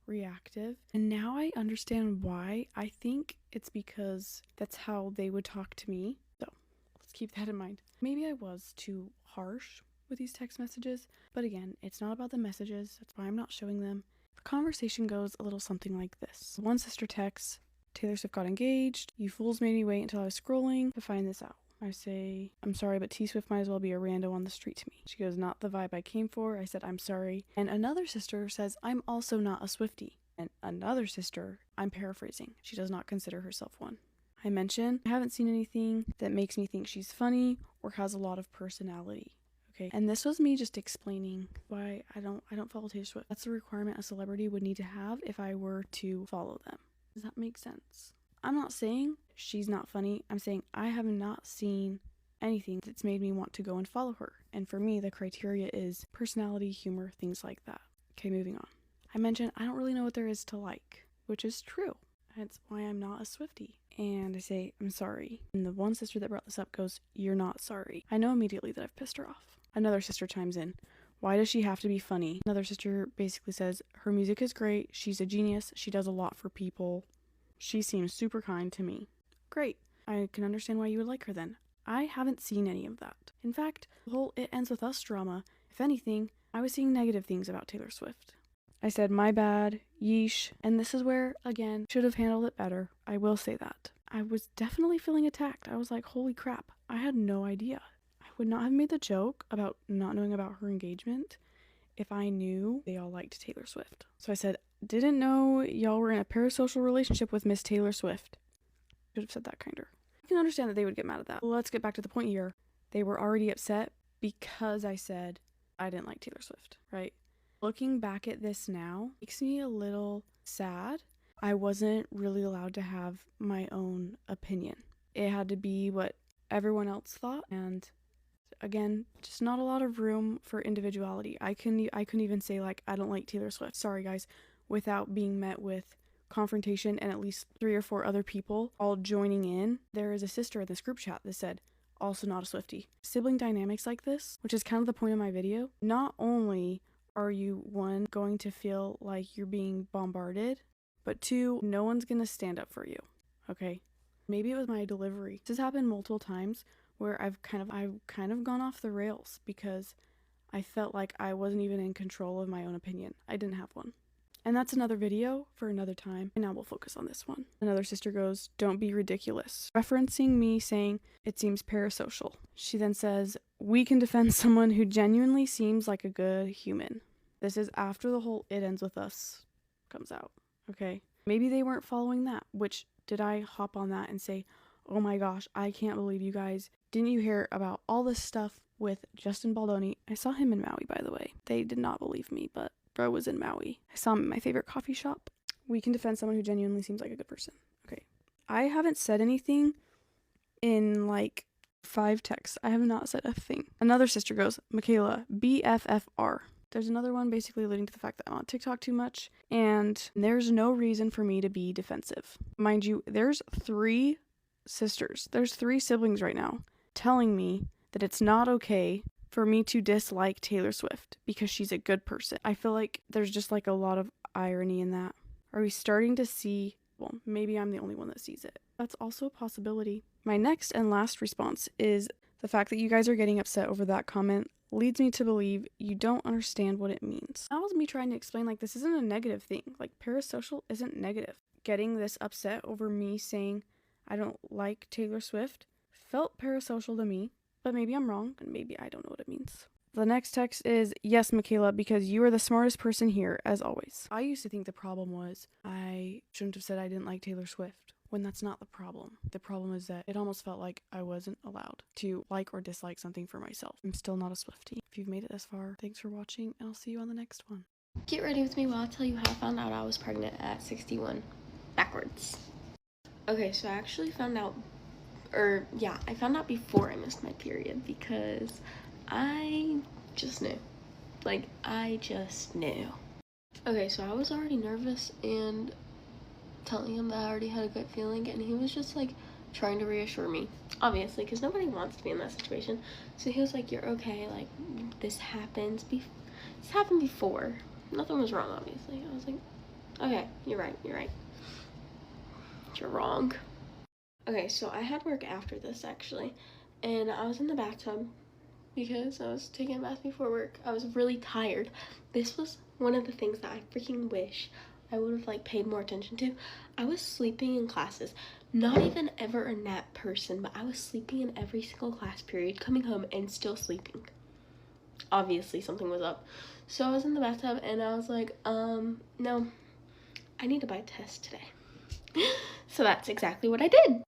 reactive, and now I understand why. I think it's because that's how they would talk to me. So let's keep that in mind. Maybe I was too harsh with these text messages, but again, it's not about the messages. That's why I'm not showing them. The conversation goes a little something like this. One sister texts, "Taylor Swift got engaged. You fools made me wait until I was scrolling to find this out." I say, "I'm sorry, but T-Swift might as well be a rando on the street to me." She goes, "Not the vibe I came for." I said, "I'm sorry." And another sister says, "I'm also not a Swiftie." And another sister, I'm paraphrasing, she does not consider herself one. I mention, I haven't seen anything that makes me think she's funny or has a lot of personality. Okay, and this was me just explaining why I don't follow Taylor Swift. That's a requirement a celebrity would need to have if I were to follow them. Does that make sense? I'm not saying she's not funny. I'm saying I have not seen anything that's made me want to go and follow her. And for me, the criteria is personality, humor, things like that. Okay, moving on. I mentioned I don't really know what there is to like, which is true. That's why I'm not a Swiftie. And I say, "I'm sorry." And the one sister that brought this up goes, "You're not sorry." I know immediately that I've pissed her off. Another sister chimes in, "Why does she have to be funny?" Another sister basically says, "Her music is great. She's a genius. She does a lot for people. She seems super kind to me." Great. I can understand why you would like her then. I haven't seen any of that. In fact, the whole "It Ends With Us" drama, if anything, I was seeing negative things about Taylor Swift. I said, "My bad, yeesh," and this is where, again, should have handled it better. I will say that. I was definitely feeling attacked. I was like, holy crap, I had no idea. I would not have made the joke about not knowing about her engagement if I knew they all liked Taylor Swift. So I said, "Didn't know y'all were in a parasocial relationship with Miss Taylor Swift." Should have said that kinder. I can understand that they would get mad at that. Let's get back to the point here. They were already upset because I said I didn't like Taylor Swift, right? Looking back at this now makes me a little sad. I wasn't really allowed to have my own opinion. It had to be what everyone else thought, and again, just not a lot of room for individuality. I couldn't even say, like, I don't like Taylor Swift, sorry guys, without being met with confrontation and at least 3 or 4 other people all joining in. There is a sister in this group chat that said, "Also not a Swiftie." Sibling dynamics like this, which is kind of the point of my video, not only are you, 1, going to feel like you're being bombarded, but 2, no one's gonna stand up for you, okay? Maybe it was my delivery. This has happened multiple times where I've kind of gone off the rails because I felt like I wasn't even in control of my own opinion. I didn't have one. And that's another video for another time, and now we'll focus on this one. Another sister goes, "Don't be ridiculous," referencing me saying it seems parasocial. She then says, "We can defend someone who genuinely seems like a good human." This is after the whole "It Ends With Us" comes out, okay? Maybe they weren't following that, which did I hop on that and say, "Oh my gosh, I can't believe you guys. Didn't you hear about all this stuff with Justin Baldoni?" I saw him in Maui, by the way. They did not believe me, but bro was in Maui. I saw him at my favorite coffee shop. We can defend someone who genuinely seems like a good person. Okay. I haven't said anything in like 5 texts. I have not said a thing. Another sister goes, "Michaela, BFFR." There's another one basically alluding to the fact that I'm on TikTok too much, and there's no reason for me to be defensive. Mind you, there's 3 sisters. There's 3 siblings right now telling me that it's not okay for me to dislike Taylor Swift because she's a good person. I feel like there's just like a lot of irony in that. Are we starting to see, well, maybe I'm the only one that sees it. That's also a possibility. My next and last response is the fact that you guys are getting upset over that comment leads me to believe you don't understand what it means. That was me trying to explain, like, this isn't a negative thing. Like, parasocial isn't negative. Getting this upset over me saying I don't like Taylor Swift felt parasocial to me, but maybe I'm wrong, and maybe I don't know what it means. The next text is, yes, Michaela, because you are the smartest person here, as always. I used to think the problem was I shouldn't have said I didn't like Taylor Swift, when that's not the problem. The problem is that it almost felt like I wasn't allowed to like or dislike something for myself. I'm still not a Swiftie. If you've made it this far, thanks for watching, and I'll see you on the next one. Get ready with me while I tell you how I found out I was pregnant at 61. Backwards. Okay, so I actually found out, I found out before I missed my period because I just knew. I just knew. Okay, so I was already nervous and telling him that I already had a gut feeling, and he was just trying to reassure me, obviously, because nobody wants to be in that situation. So he was like, you're okay, this happened before. Nothing was wrong, obviously. I was like, okay, you're right. You're wrong. Okay, so I had work after this, actually, and I was in the bathtub because I was taking a bath before work. I was really tired. This was one of the things that I freaking wish I would have paid more attention to. I was sleeping in classes. Not even ever a nap person, but I was sleeping in every single class period, coming home and still sleeping. Obviously something was up. So I was in the bathtub and I was like, no, I need to buy a test today. So that's exactly what I did.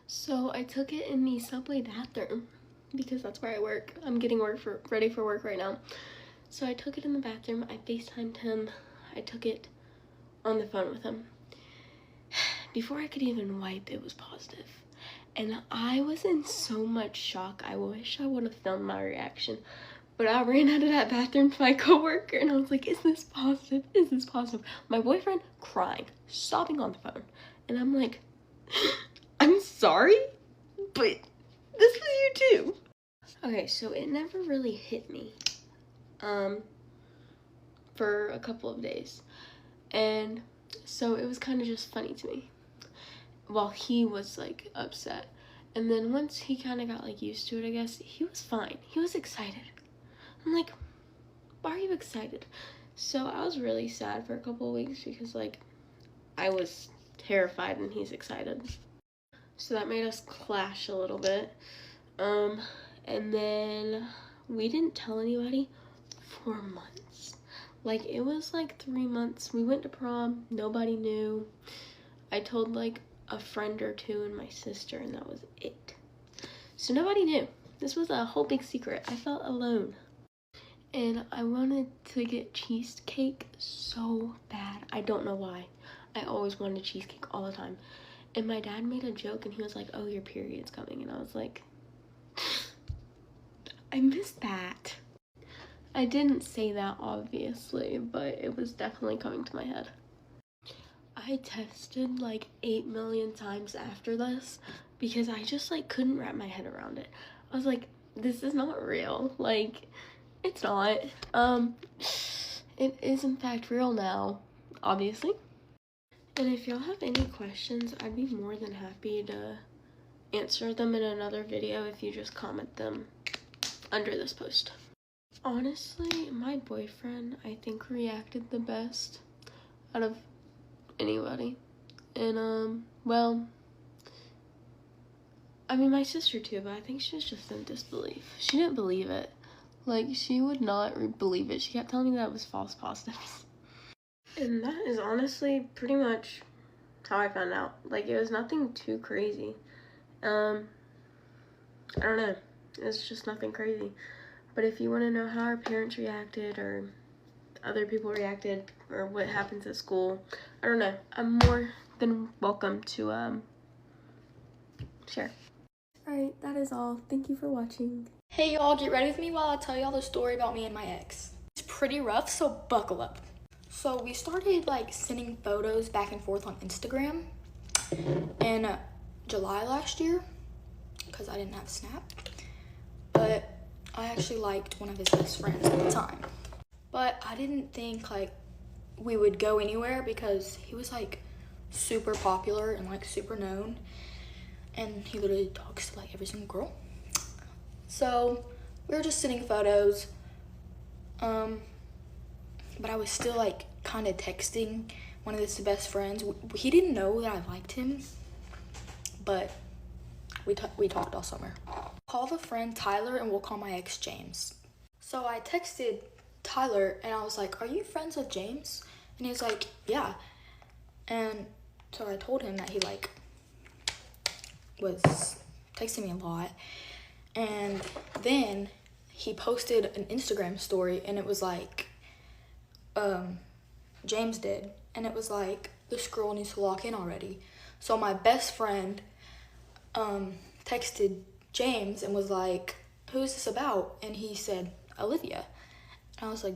So I took it in the subway bathroom because that's where I work. I'm getting ready for work right now. So I took it in the bathroom. I FaceTimed him. I took it on the phone with him. Before I could even wipe, it was positive. And I was in so much shock. I wish I would have filmed my reaction. But I ran out of that bathroom to my coworker and I was like, is this positive? Is this positive? My boyfriend crying, sobbing on the phone. And I'm like, I'm sorry, but this was you too. Okay, so it never really hit me for a couple of days. And so it was kind of just funny to me while he was upset. And then once he kind of got used to it, I guess, he was fine. He was excited. I'm like, why are you excited? So I was really sad for a couple of weeks because I was terrified and he's excited. So that made us clash a little bit. And then we didn't tell anybody for months. It was 3 months. We went to prom. Nobody knew. I told a friend or two and my sister, and that was it. So nobody knew. This was a whole big secret. I felt alone. And I wanted to get cheesecake so bad. I don't know why. I always wanted cheesecake all the time. And my dad made a joke and he was like, oh, your period's coming. And I was like, I missed that. I didn't say that, obviously, but it was definitely coming to my head. I tested 8 million times after this because I just couldn't wrap my head around it. I was like, this is not real. It's not. It is in fact real now, obviously. And if y'all have any questions, I'd be more than happy to answer them in another video if you just comment them under this post. Honestly, my boyfriend, I think, reacted the best out of anybody. And, well, I mean, my sister too, but I think she was just in disbelief. She didn't believe it. She would not believe it. She kept telling me that it was false positives. And that is honestly pretty much how I found out. It was nothing too crazy. I don't know. It's just nothing crazy. But if you want to know how our parents reacted or other people reacted or what happens at school, I don't know. I'm more than welcome to share. Alright, that is all. Thank you for watching. Hey y'all, get ready with me while I tell y'all the story about me and my ex. It's pretty rough, so buckle up. So we started like sending photos back and forth on Instagram in July last year because I didn't have Snap. But I actually liked one of his best friends at the time. But I didn't think like we would go anywhere because he was like super popular and like super known. And he literally talks to like every single girl. So we were just sending photos. But I was still like kind of texting one of his best friends. He didn't know that I liked him, but we talked all summer. Call the friend Tyler and we'll call my ex James. So I texted Tyler and I was like, are you friends with James? And he was like, yeah. And so I told him that he like was texting me a lot. And then he posted an Instagram story and it was like, James did. And it was like, this girl needs to lock in already. So my best friend texted James and was like, who's this about? And he said, Olivia. And I was like,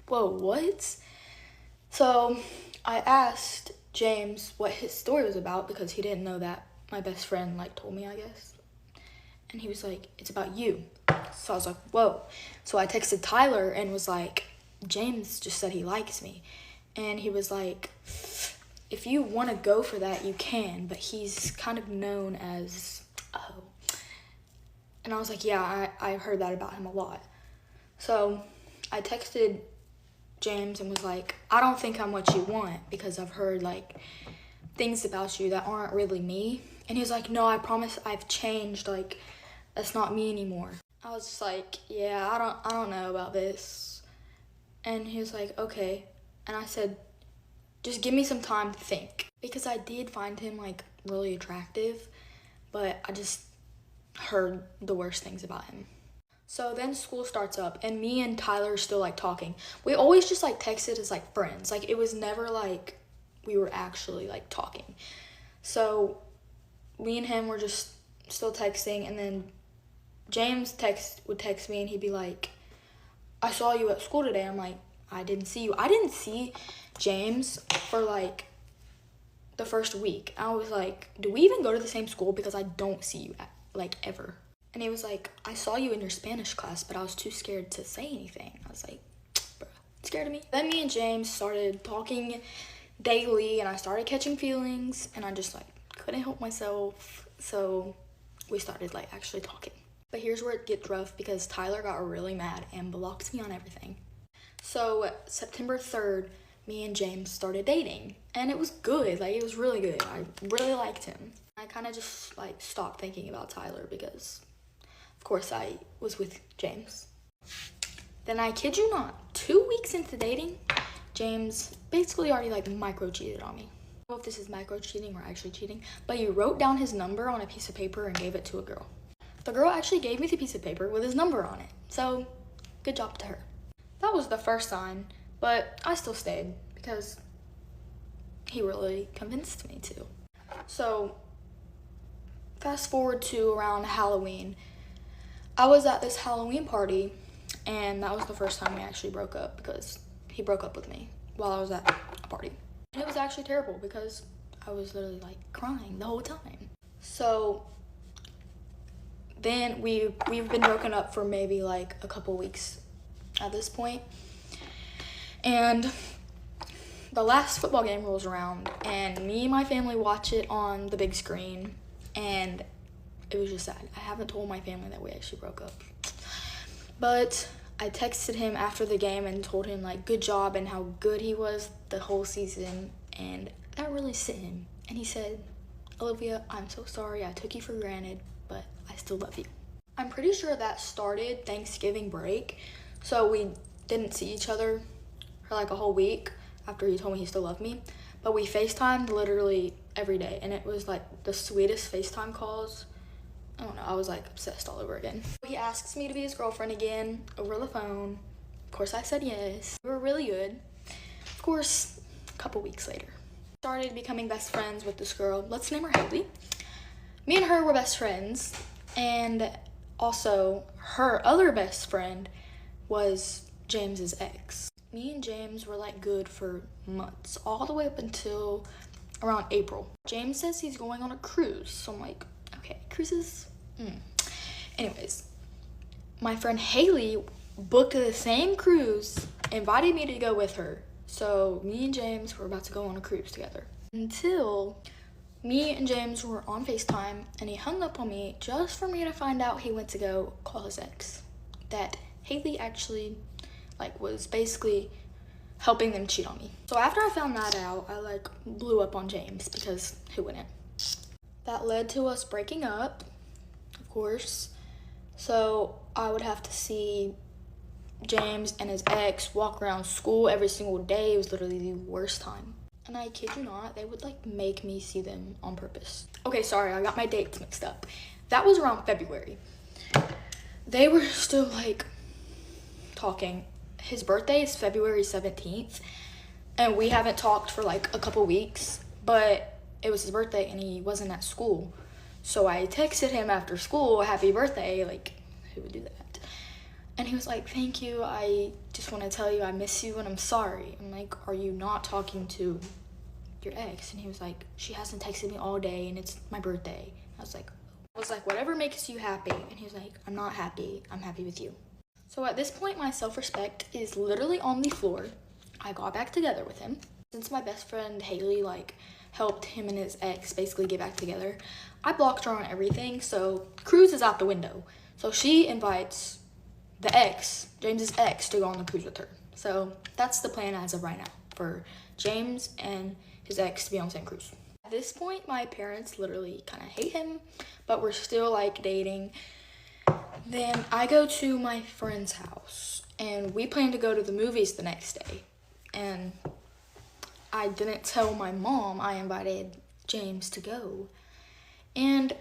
whoa, what? So I asked James what his story was about because he didn't know that my best friend like told me, I guess. And he was like, it's about you. So I was like, whoa. So I texted Tyler and was like, James just said he likes me. And he was like, if you want to go for that, you can, but he's kind of known as, oh. And I was like, yeah, I heard that about him a lot. So I texted James and was like, I don't think I'm what you want because I've heard like things about you that aren't really me. And he was like, no, I promise I've changed, like that's not me anymore. I was just like, yeah, I don't know about this. And he was like, okay. And I said, just give me some time to think. Because I did find him like really attractive, but I just heard the worst things about him. So then school starts up and me and Tyler are still like talking. We always just like texted as like friends. Like it was never like we were actually like talking. So me and him were just still texting, and then James would text me and he'd be like, I saw you at school today. I'm like, I didn't see you. I didn't see James for like the first week. I was like, do we even go to the same school? Because I don't see you like ever. And he was like, I saw you in your Spanish class, but I was too scared to say anything. I was like, bruh, scared of me? Then me and James started talking daily and I started catching feelings and I just like couldn't help myself. So we started like actually talking. But here's where it gets rough because Tyler got really mad and blocked me on everything. So September 3rd, me and James started dating and it was good. Like it was really good. I really liked him. I kind of just like stopped thinking about Tyler because of course I was with James. Then I kid you not, 2 weeks into dating, James basically already like micro cheated on me. I don't know if this is micro cheating or actually cheating, but he wrote down his number on a piece of paper and gave it to a girl. The girl actually gave me the piece of paper with his number on it. So good job to her. That was the first sign, but I still stayed because he really convinced me to. So fast forward to around Halloween. I was at this Halloween party and that was the first time we actually broke up because he broke up with me while I was at a party. And it was actually terrible because I was literally like crying the whole time. So then we've been broken up for maybe like a couple weeks at this point. And the last football game rolls around and me and my family watch it on the big screen and it was just sad. I haven't told my family that we actually broke up. But I texted him after the game and told him like good job and how good he was the whole season, and that really sent him. And he said, Olivia, I'm so sorry I took you for granted, but I still love you. I'm pretty sure that started Thanksgiving break, so we didn't see each other for like a whole week after he told me he still loved me. But we FaceTimed literally every day, and it was like the sweetest FaceTime calls. I don't know, I was like obsessed all over again. He asks me to be his girlfriend again over the phone. Of course I said yes. We were really good. Of course, a couple weeks later, started becoming best friends with this girl. Let's name her Haley. Me and her were best friends, and also her other best friend was James's ex. me and James were like good for months, all the way up until around April. James says he's going on a cruise, so I'm like, okay, cruises? Anyways, my friend Haley booked the same cruise, invited me to go with her. So me and James were about to go on a cruise together. Until me and James were on FaceTime and he hung up on me just for me to find out he went to go call his ex. That Haley actually was basically helping them cheat on me. So after I found that out, I blew up on James, because who wouldn't? That led to us breaking up, of course. So I would have to see James and his ex walk around school every single day. It was literally the worst time. And I kid you not, they would make me see them on purpose. Okay, sorry, I got my dates mixed up. That was around February. They were still talking. His birthday is February 17th, and we haven't talked for a couple weeks, but it was his birthday and he wasn't at school. So I texted him after school, happy birthday, who would do that? And he was like, thank you, I just want to tell you I miss you and I'm sorry. I'm like, are you not talking to your ex? And he was like, she hasn't texted me all day and it's my birthday. I was like, whatever makes you happy. And he was like, I'm not happy, I'm happy with you. So at this point, my self-respect is literally on the floor. I got back together with him. Since my best friend Haley helped him and his ex basically get back together, I blocked her on everything, so cruise is out the window. So she invites the ex, James's ex, to go on the cruise with her. So that's the plan as of right now, for James and his ex to be on the same cruise. At this point, my parents literally kind of hate him, but we're still dating. Then I go to my friend's house and we plan to go to the movies the next day. And I didn't tell my mom I invited James to go. And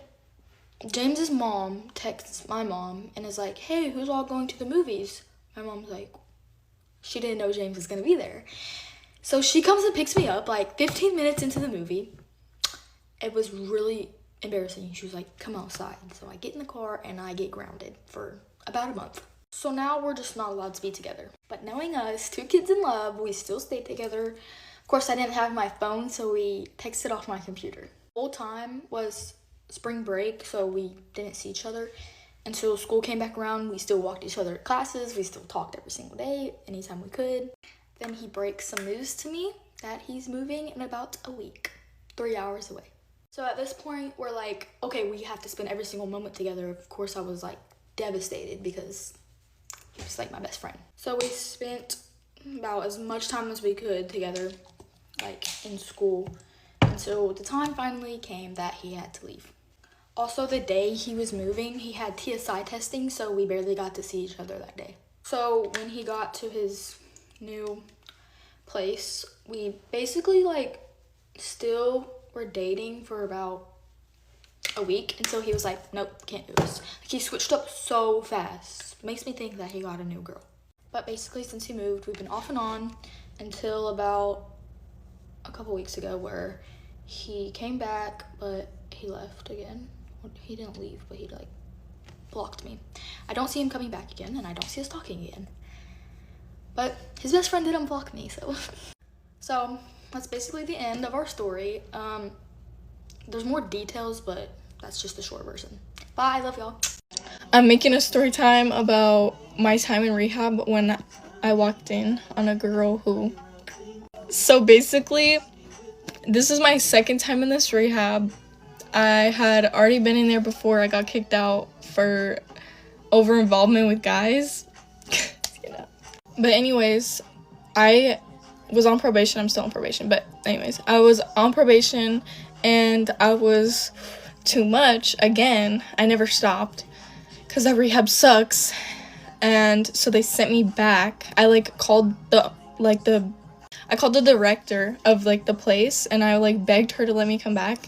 James's mom texts my mom and is like, hey, who's all going to the movies? My mom's like, she didn't know James was gonna be there. So she comes and picks me up 15 minutes into the movie. It was really embarrassing. She was like, come outside. So I get in the car and I get grounded for about a month. So now we're just not allowed to be together. But knowing us, two kids in love, we still stayed together. Of course, I didn't have my phone, so we texted off my computer. The whole time was spring break, so we didn't see each other. Until school came back around, we still walked each other to classes. We still talked every single day, anytime we could. Then he breaks some news to me that he's moving in about a week, 3 hours away. So at this point, we're like, okay, we have to spend every single moment together. Of course, I was devastated because he was my best friend. So we spent about as much time as we could together, in school, until the time finally came that he had to leave. Also, the day he was moving, he had TSI testing, so we barely got to see each other that day. So when he got to his new place, we basically still were dating for about a week until he was like, nope, can't do this. He switched up so fast. Makes me think that he got a new girl. But basically, since he moved, we've been off and on until about a couple weeks ago, where he came back, but he left again. He didn't leave, but he blocked me. I don't see him coming back again, and I don't see us talking again. But his best friend did unblock me, so. So that's basically the end of our story. There's more details, but that's just the short version. Bye, love y'all. I'm making a story time about my time in rehab when I walked in on a girl who... So basically, this is my second time in this rehab. I had already been in there before I got kicked out for over-involvement with guys. But anyways, I was on probation. I'm still on probation. But anyways, I was on probation and I was too much again. I never stopped because that rehab sucks. And so they sent me back. I called the director of the place and I begged her to let me come back.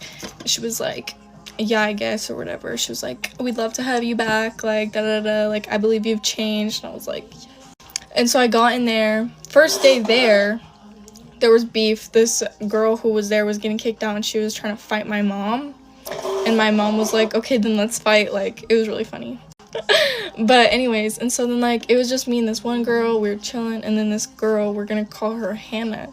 She was like, yeah, I guess, or whatever. She was like, we'd love to have you back, da da da, I believe you've changed. And I was like, yeah. And so I got in there. First day there was beef. This girl who was there was getting kicked out and she was trying to fight my mom. And my mom was like, okay, then let's fight. It was really funny. But anyways, and so then like it was just me and this one girl, we were chilling, and then this girl, we're gonna call her Hannah,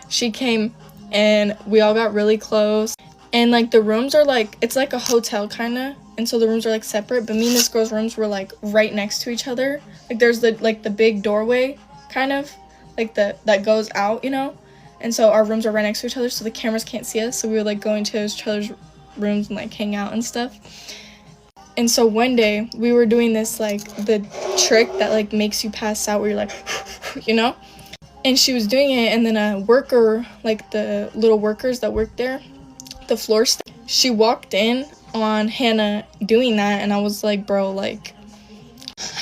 she came and we all got really close. And like the rooms are like, it's like a hotel kind of, and so the rooms are like separate, but me and this girl's rooms were like right next to each other. Like there's the big doorway kind of like that goes out, you know, and so our rooms are right next to each other, so the cameras can't see us, so we would like go into each other's rooms and like hang out and stuff. And so one day we were doing this like the trick that like makes you pass out, where you're like you know, and she was doing it, and then a worker, like the little workers that work there, the floor staff, she walked in on Hannah doing that, and I was like, bro, like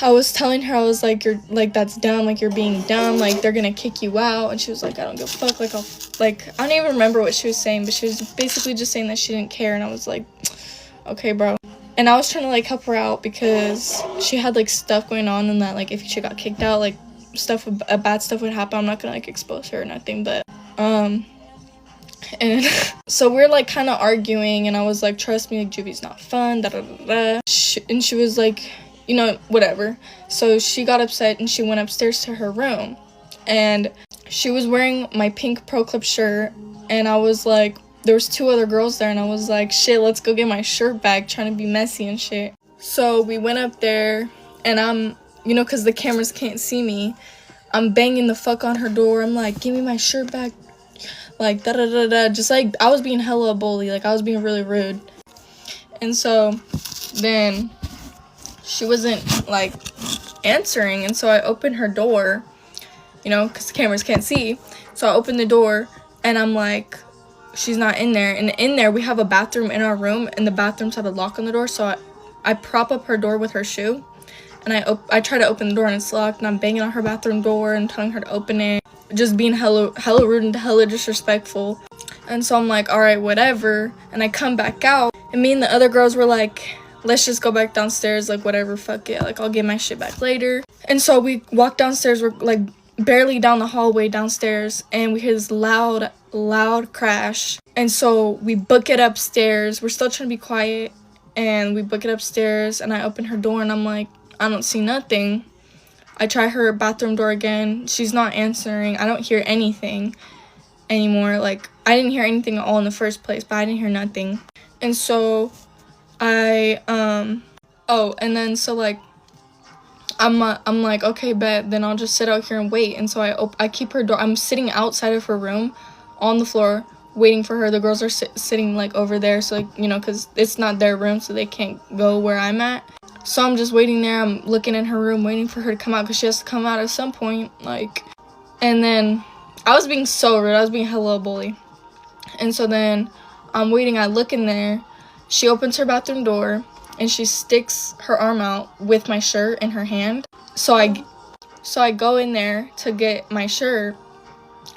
I was telling her, I was like, you're like, that's dumb, like you're being dumb, like they're gonna kick you out. And she was like, I don't give a fuck, like I don't even remember what she was saying, but she was basically just saying that she didn't care. And I was like, okay, bro. And I was trying to like help her out because she had like stuff going on, and that like if she got kicked out, like bad stuff would happen. I'm not gonna like expose her or nothing, but and so we're like kind of arguing, and I was like, trust me, like juvi's not fun, da da da da. And she was like, you know, whatever. So she got upset and she went upstairs to her room, and she was wearing my pink pro clip shirt, and I was like, there was 2 other girls there, and I was like, shit, let's go get my shirt back, trying to be messy and shit. So we went up there, and I'm, you know, because the cameras can't see me, I'm banging the fuck on her door. I'm like, give me my shirt back, like da da da da, just like I was being hella bully, like I was being really rude. And so then she wasn't like answering, and so I opened her door, you know, because the cameras can't see. So I opened the door, and I'm like, she's not in there. And in there we have a bathroom in our room, and the bathrooms have a lock on the door, so I prop up her door with her shoe, and I try to open the door, and it's locked, and I'm banging on her bathroom door and telling her to open it, just being hella rude and hella disrespectful. And so I'm like, all right, whatever. And I come back out, and me and the other girls were like, let's just go back downstairs, like whatever, fuck it, like I'll get my shit back later. And so we walk downstairs, we're like barely down the hallway downstairs, and we hear this loud crash. And so we book it upstairs, we're still trying to be quiet, and we book it upstairs, and I open her door, and I'm like, I don't see nothing. I try her bathroom door again, she's not answering, I don't hear anything anymore. Like I didn't hear anything at all in the first place, but I didn't hear nothing. And so and then so like I'm like, okay, bet, then I'll just sit out here and wait. And so I keep her door, I'm sitting outside of her room on the floor waiting for her. The girls are sitting like over there, so like, you know, because it's not their room, so they can't go where I'm at. So I'm just waiting there, I'm looking in her room waiting for her to come out, because she has to come out at some point, like. And then I was being so rude, I was being hella bully. And so then I'm waiting, I look in there, she opens her bathroom door, and she sticks her arm out with my shirt in her hand. So I go in there to get my shirt,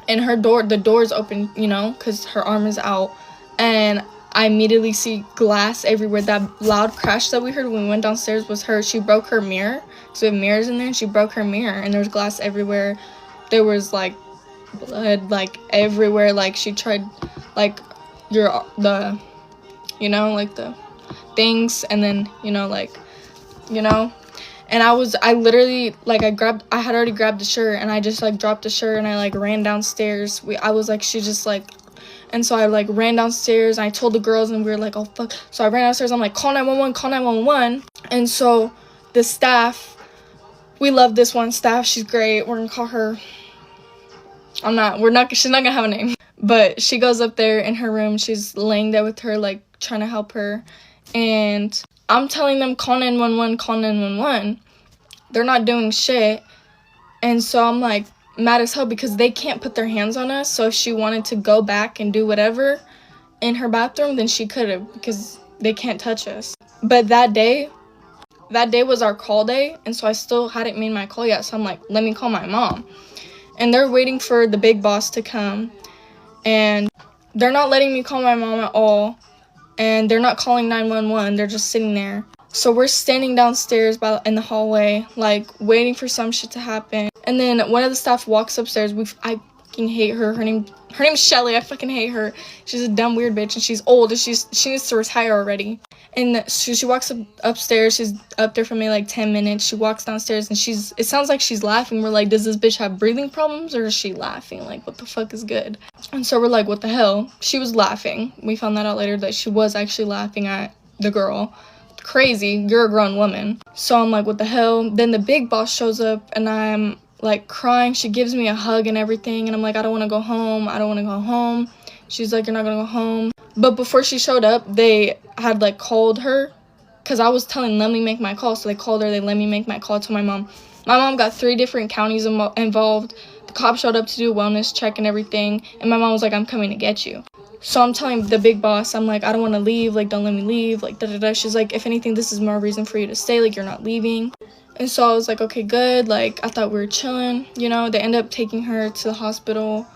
and the door's open, you know, because her arm is out, and I immediately see glass everywhere. That loud crash that we heard when we went downstairs was her. She broke her mirror, so we have mirrors in there, and she broke her mirror, and there's glass everywhere. There was like blood like everywhere, like she tried like you know, like the things, and then, you know, like, you know, and I literally, like, I had already grabbed the shirt, and I just like dropped the shirt, and I like ran downstairs. I was like, she just like, and so I like ran downstairs, and I told the girls, and we were like, oh fuck. So I ran downstairs, I'm like, call 911, call 911. And so the staff, we love this one staff, she's great, we're gonna call her, she's not gonna have a name, but she goes up there in her room, she's laying there with her, like trying to help her, and I'm telling them, call 911, call 911. They're not doing shit. And so I'm like mad as hell, because they can't put their hands on us. So if she wanted to go back and do whatever in her bathroom, then she could have, because they can't touch us. But that day was our call day, and so I still hadn't made my call yet. So I'm like, let me call my mom. And they're waiting for the big boss to come, and they're not letting me call my mom at all. And they're not calling 911, they're just sitting there. So we're standing downstairs in the hallway, like waiting for some shit to happen. And then one of the staff walks upstairs. I fucking hate her. Her name's Shelly. I fucking hate her. She's a dumb, weird bitch, and she's old, and she needs to retire already. And she walks upstairs. She's up there for maybe like 10 minutes. She walks downstairs, and it sounds like she's laughing. We're like, does this bitch have breathing problems, or is she laughing? Like, what the fuck is good? And so we're like, what the hell? She was laughing. We found that out later, that she was actually laughing at the girl. Crazy, you're a grown woman. So I'm like, what the hell? Then the big boss shows up, and I'm like crying. She gives me a hug and everything, and I'm like, I don't want to go home. I don't want to go home. She's like, you're not gonna go home. But before she showed up, they had like called her, because I was telling, let me make my call. So they called her, they let me make my call to my mom. My mom got 3 different counties involved. The cop showed up to do a wellness check and everything, and my mom was like, I'm coming to get you. So I'm telling the big boss, I'm like, I don't want to leave, like, don't let me leave, like, da-da-da. She's like, if anything, this is more reason for you to stay, like, you're not leaving. And so I was like, okay, good. Like, I thought we were chilling, you know. They end up taking her to the hospital,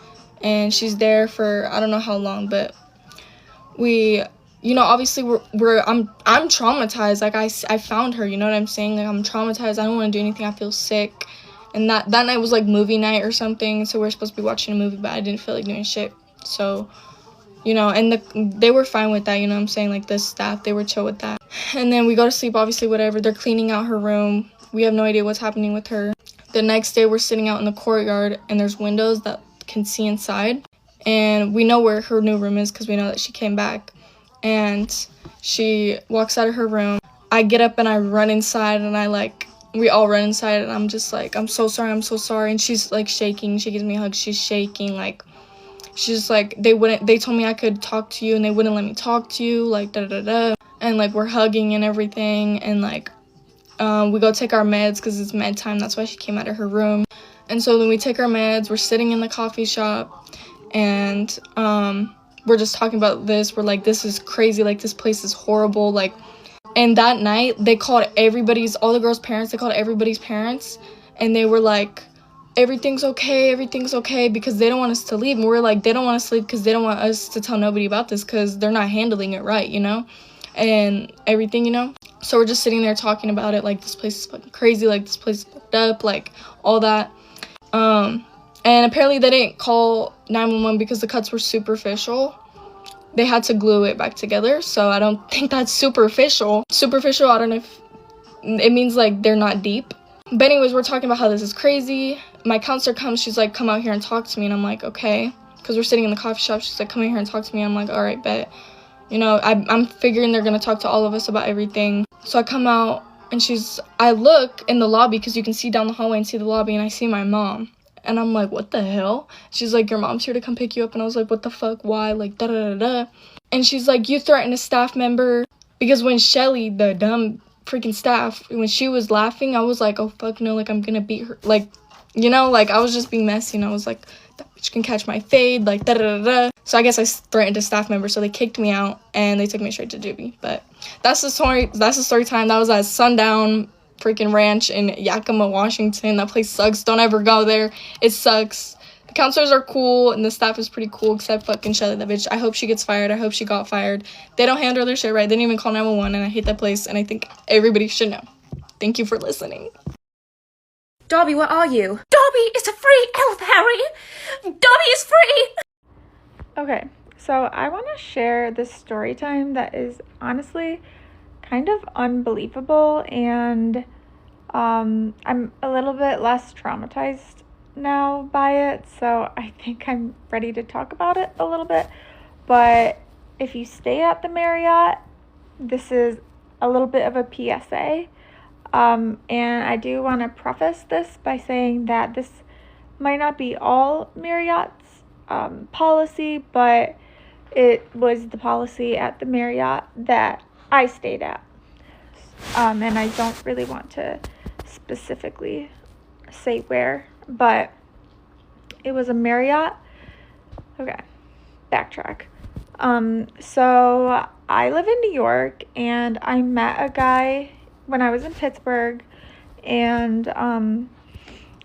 and she's there for I don't know how long, but we, you know, obviously I'm traumatized. Like, I found her, you know what I'm saying? Like, I'm traumatized. I don't want to do anything. I feel sick. And that night was like movie night or something, so we were supposed to be watching a movie, but I didn't feel like doing shit. So, you know, and they were fine with that, you know what I'm saying? Like, the staff, they were chill with that. And then we go to sleep, obviously, whatever. They're cleaning out her room. We have no idea what's happening with her. The next day, we're sitting out in the courtyard, and there's windows that can see inside. And we know where her new room is because we know that she came back. And she walks out of her room. I get up and I run inside, and we all run inside, and I'm just like, I'm so sorry, I'm so sorry. And she's like shaking. She gives me a hug. She's shaking, like, she's like, they told me I could talk to you, and they wouldn't let me talk to you, like, da-da-da-da. And, like, we're hugging and everything, and, like, we go take our meds because it's med time. That's why she came out of her room. And so then we take our meds. We're sitting in the coffee shop, and we're just talking about this. We're like, this is crazy. Like, this place is horrible. Like, and that night, they called all the girls' parents. They called everybody's parents, and they were like, everything's okay, because they don't want us to leave. And we're like, they don't want us to leave because they don't want us to tell nobody about this because they're not handling it right, you know, and everything, you know. So we're just sitting there talking about it, like, this place is fucking crazy, like, this place is fucked up, like, all that. And apparently they didn't call 911 because the cuts were superficial. They had to glue it back together, so I don't think that's superficial. Superficial, I don't know if it means, like, they're not deep. But anyways, we're talking about how this is crazy. My counselor comes, she's like, come out here and talk to me, and I'm like, okay. Because we're sitting in the coffee shop, she's like, come in here and talk to me. I'm like, all right, bet. You know, I'm figuring they're going to talk to all of us about everything. So I come out, and I look in the lobby, because you can see down the hallway and see the lobby, and I see my mom. And I'm like, what the hell? She's like, your mom's here to come pick you up. And I was like, what the fuck? Why? Like, da-da-da-da. And she's like, you threatened a staff member. Because when Shelly, the dumb freaking staff, when she was laughing, I was like, oh, fuck no, like, I'm going to beat her. Like, you know, like, I was just being messy. And I was like, that bitch can catch my fade. Like, da-da-da-da. So I guess I threatened a staff member. So they kicked me out. And they took me straight to juvie. But that's the story. That's the story time. That was at Sundown freaking ranch in Yakima, Washington. That place sucks. Don't ever go there. It sucks. The counselors are cool and the staff is pretty cool, except fucking Shelly, that bitch. I hope she gets fired. I hope she got fired. They don't handle their shit right. They didn't even call 911, and I hate that place, and I think everybody should know. Thank you for listening. Dobby, where are you? Dobby is a free elf, Harry! Dobby is free! Okay, so I want to share this story time that is honestly kind of unbelievable, and I'm a little bit less traumatized now by it, so I think I'm ready to talk about it a little bit. But if you stay at the Marriott, this is a little bit of a PSA, and I do want to preface this by saying that this might not be all Marriott's policy, but it was the policy at the Marriott that I stayed at, and I don't really want to specifically say where, but it was a Marriott. Okay, backtrack. So I live in New York, and I met a guy when I was in Pittsburgh, and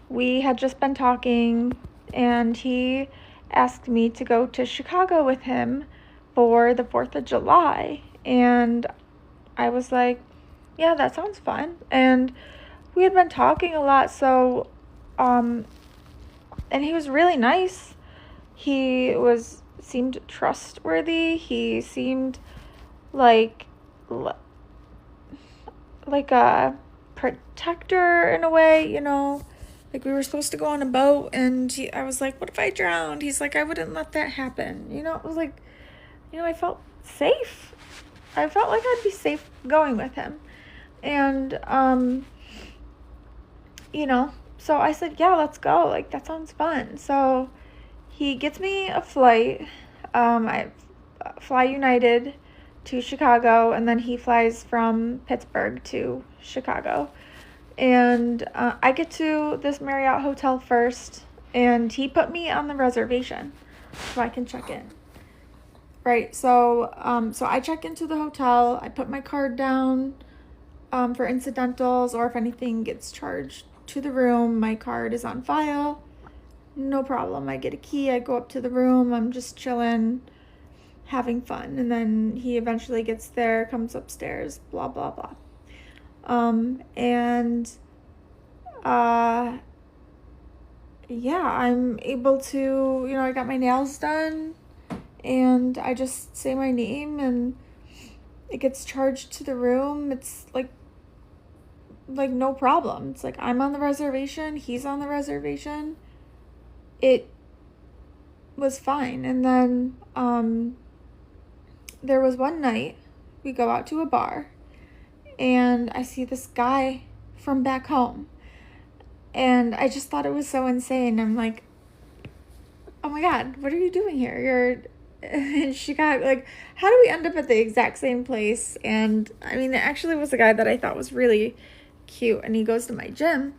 we had just been talking, and he asked me to go to Chicago with him for the 4th of July, and I was like, yeah, that sounds fun. And we had been talking a lot, so and he was really nice. seemed trustworthy. He seemed like a protector in a way, you know. Like, we were supposed to go on a boat, and I was like, what if I drowned? He's like, I wouldn't let that happen. You know, it was like, you know, I felt safe. I felt like I'd be safe going with him. And, you know, so I said, yeah, let's go. Like, that sounds fun. So he gets me a flight. I fly United to Chicago, and then he flies from Pittsburgh to Chicago. And I get to this Marriott hotel first, and he put me on the reservation so I can check in. Right, so I check into the hotel. I put my card down for incidentals, or if anything gets charged to the room, my card is on file. No problem. I get a key. I go up to the room. I'm just chilling, having fun. And then he eventually gets there, comes upstairs, blah, blah, blah. Yeah, I'm able to, you know, I got my nails done, and I just say my name, and it gets charged to the room. It's like no problem. It's like, I'm on the reservation, he's on the reservation. It was fine. And then, there was one night, we go out to a bar, and I see this guy from back home, and I just thought it was so insane. I'm like, oh my God, what are you doing here? You're in Chicago. Like, how do we end up at the exact same place? And I mean, it actually was a guy that I thought was really cute, and he goes to my gym,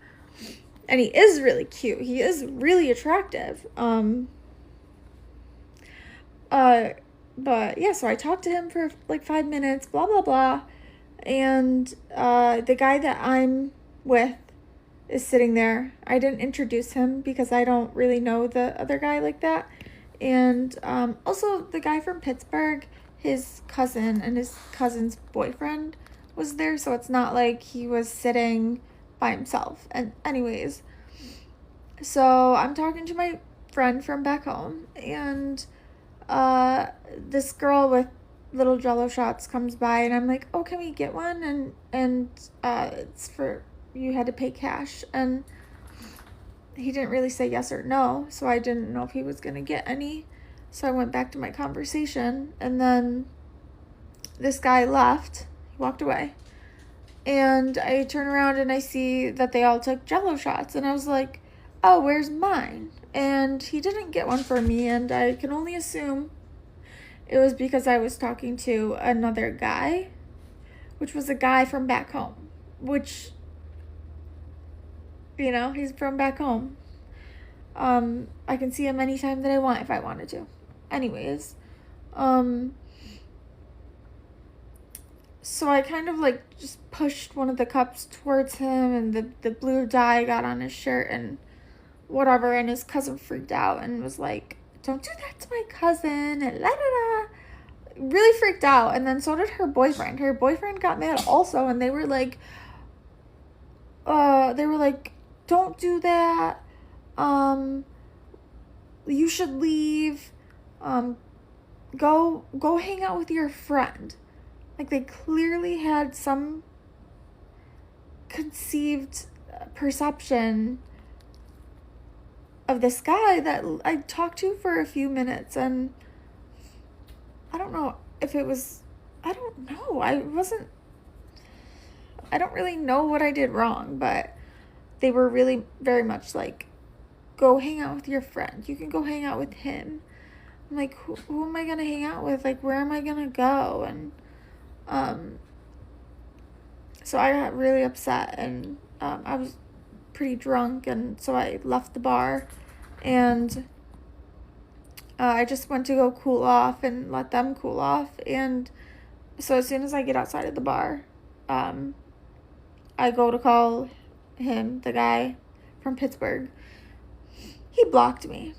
and he is really cute. He is really attractive. But yeah, so I talked to him for like 5 minutes, blah, blah, blah. And the guy that I'm with is sitting there. I didn't introduce him because I don't really know the other guy like that. And also the guy from Pittsburgh, his cousin and his cousin's boyfriend was there, so it's not like he was sitting by himself. And anyways, so I'm talking to my friend from back home, and this girl with little Jello shots comes by, and I'm like, oh, can we get one? And it's for, you had to pay cash. And he didn't really say yes or no, so I didn't know if he was gonna get any. So I went back to my conversation, and then this guy left. He walked away, and I turn around and I see that they all took Jello shots, and I was like, oh, where's mine? And he didn't get one for me, and I can only assume it was because I was talking to another guy, which was a guy from back home, which, you know, he's from back home. I can see him anytime that I want if I wanted to. Anyways, so I kind of like just pushed one of the cups towards him, and the blue dye got on his shirt and whatever, and his cousin freaked out and was like, don't do that to my cousin, and la da da. Really freaked out. And then so did her boyfriend. Her boyfriend got mad also, and they were like, don't do that. You should leave. Go hang out with your friend. Like, they clearly had some conceived perception of this guy that I talked to for a few minutes, and I don't know if it was, I don't know. I don't really know what I did wrong, but they were really very much like, go hang out with your friend. You can go hang out with him. I'm like, who am I going to hang out with? Like, where am I going to go? And so I got really upset, and I was pretty drunk, and so I left the bar, and I just went to go cool off and let them cool off. And so as soon as I get outside of the bar, I go to call him, the guy from Pittsburgh. He blocked me.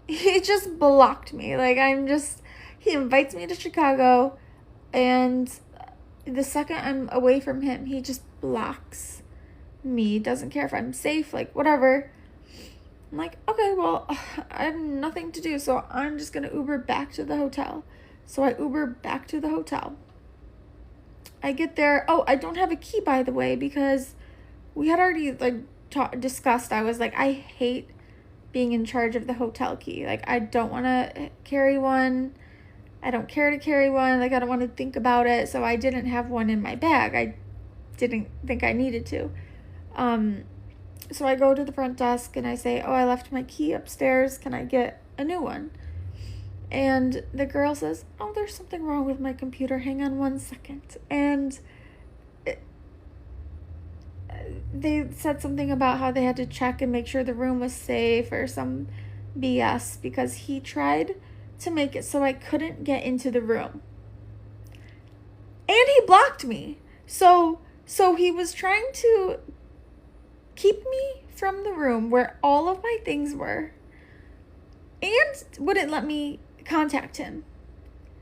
He just blocked me. Like, he invites me to Chicago, and the second I'm away from him, he just blocks me. Doesn't care if I'm safe, like, whatever. I'm like, okay, well, I have nothing to do, so I'm just gonna Uber back to the hotel. So I Uber back to the hotel. I get there. Oh, I don't have a key, by the way, because we had already like discussed. I was like, I hate being in charge of the hotel key. Like, I don't want to carry one. I don't care to carry one. Like, I don't want to think about it. So I didn't have one in my bag. I didn't think I needed to. So I go to the front desk and I say, oh, I left my key upstairs. Can I get a new one? And the girl says, oh, there's something wrong with my computer. Hang on 1 second. And they said something about how they had to check and make sure the room was safe or some BS because he tried to make it so I couldn't get into the room. And he blocked me. So he was trying to keep me from the room where all of my things were and wouldn't let me contact him.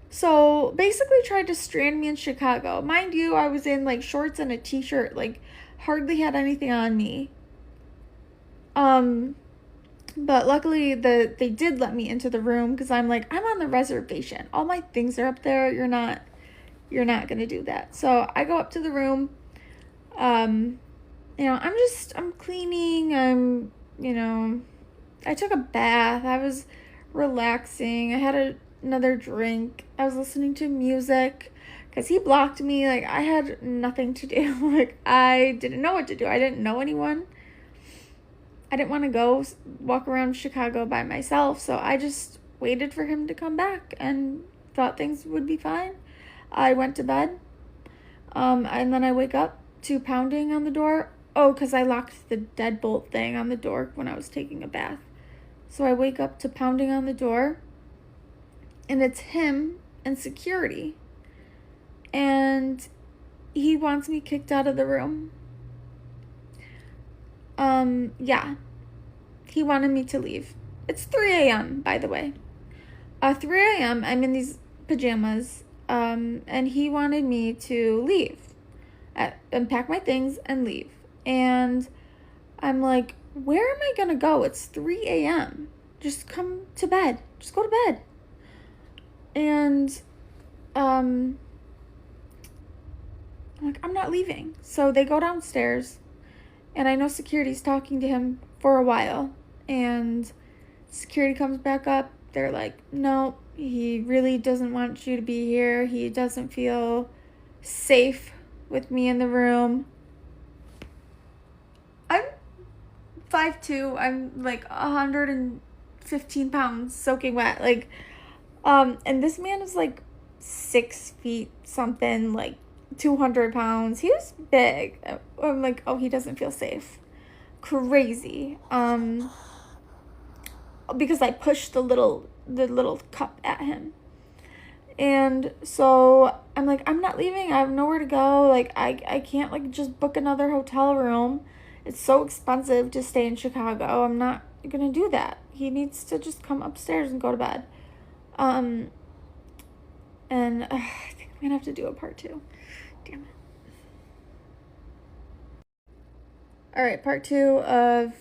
So basically tried to strand me in Chicago. Mind you, I was in like shorts and a t-shirt, like hardly had anything on me. But luckily they did let me into the room because I'm like, I'm on the reservation. All my things are up there. You're not gonna do that. So I go up to the room. You know, I'm cleaning. I took a bath. I was relaxing. I had another drink. I was listening to music because he blocked me. Like, I had nothing to do. Like, I didn't know what to do. I didn't know anyone. I didn't want to go walk around Chicago by myself, so I just waited for him to come back and thought things would be fine. I went to bed, and then I wake up to pounding on the door. Oh, because I locked the deadbolt thing on the door when I was taking a bath. So I wake up to pounding on the door, and it's him and security. And he wants me kicked out of the room. Yeah. He wanted me to leave. It's 3 a.m., by the way. 3 a.m., I'm in these pajamas, and he wanted me to leave. And pack my things and leave. And I'm like, where am I gonna go? It's 3 a.m. Just come to bed. Just go to bed. And I'm like, I'm not leaving. So they go downstairs, and I know security's talking to him for a while, and security comes back up. They're like, no, he really doesn't want you to be here. He doesn't feel safe with me in the room. I'm 5'2". I'm like 115 pounds soaking wet. Like, and this man is like 6 feet something, like 200 pounds. He was big. I'm like, oh, he doesn't feel safe. Crazy. Because I pushed the little cup at him. And so I'm like, I'm not leaving. I have nowhere to go. Like, I can't like just book another hotel room. It's so expensive to stay in Chicago. I'm not gonna do that. He needs to just come upstairs and go to bed. And I think I'm gonna have to do a part 2. Damn it. All right, part 2 of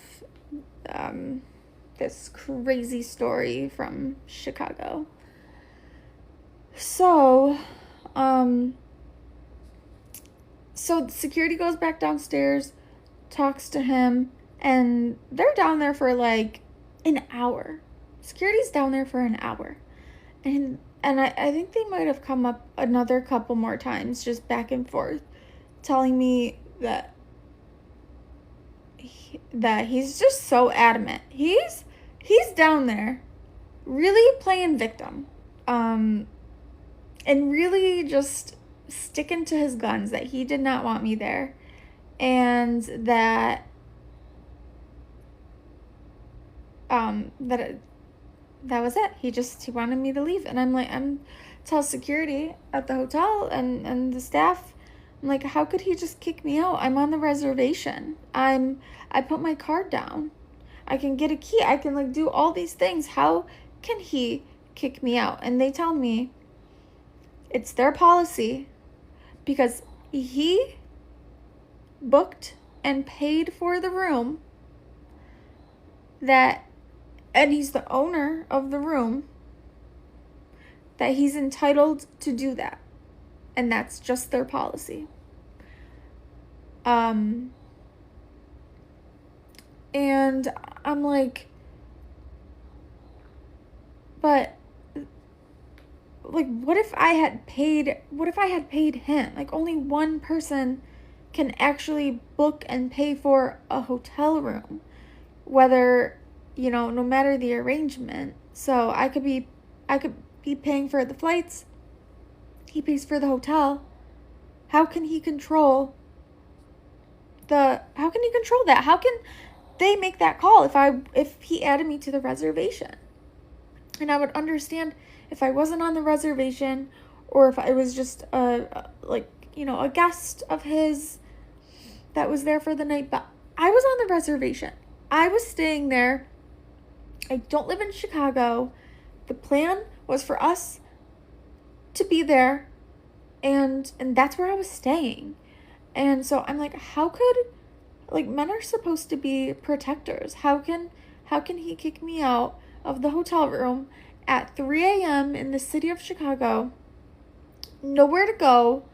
this crazy story from Chicago. So, so security goes back downstairs, talks to him, and they're down there for like an hour. Security's down there for an hour. And I think they might have come up another couple more times, just back and forth, telling me that he's just so adamant. He's down there really playing victim. And really just sticking to his guns that he did not want me there. And that was it. He wanted me to leave. And I'm tell security at the hotel and the staff, I'm like, how could he just kick me out? I'm on the reservation. I put my card down. I can get a key. I can like do all these things. How can he kick me out? And they tell me it's their policy because he booked and paid for the room that, and he's the owner of the room, that he's entitled to do that. And that's just their policy. And I'm like, but like, what if I had paid him? Like, only one person can actually book and pay for a hotel room, whether, no matter the arrangement. So I could be paying for the flights. He pays for the hotel. How can he control that? How can they make that call if he added me to the reservation? And I would understand if I wasn't on the reservation, or if I was just a guest of his that was there for the night. But I was on the reservation. I was staying there. I don't live in Chicago. The plan was for us to be there, and that's where I was staying. And so I'm like, how could, men are supposed to be protectors. How can he kick me out of the hotel room at 3 a.m. in the city of Chicago? Nowhere to go,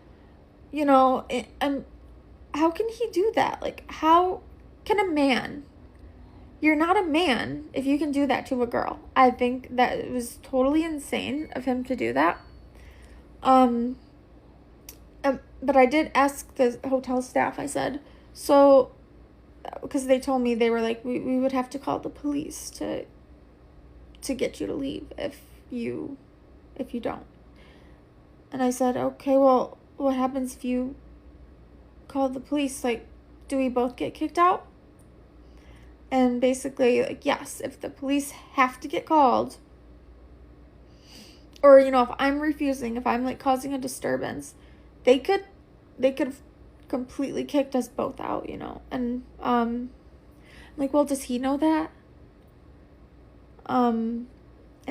and how can he do that? Like, how can a man... You're not a man if you can do that to a girl. I think that it was totally insane of him to do that. But I did ask the hotel staff. I said, so, because they told me, they were like, we would have to call the police to get you to leave if you don't. And I said, okay, well, what happens if you call the police? Like, do we both get kicked out? And basically, like, yes, if the police have to get called, or, if I'm refusing, if I'm, causing a disturbance, they could have completely kicked us both out, And, I'm like, well, does he know that? And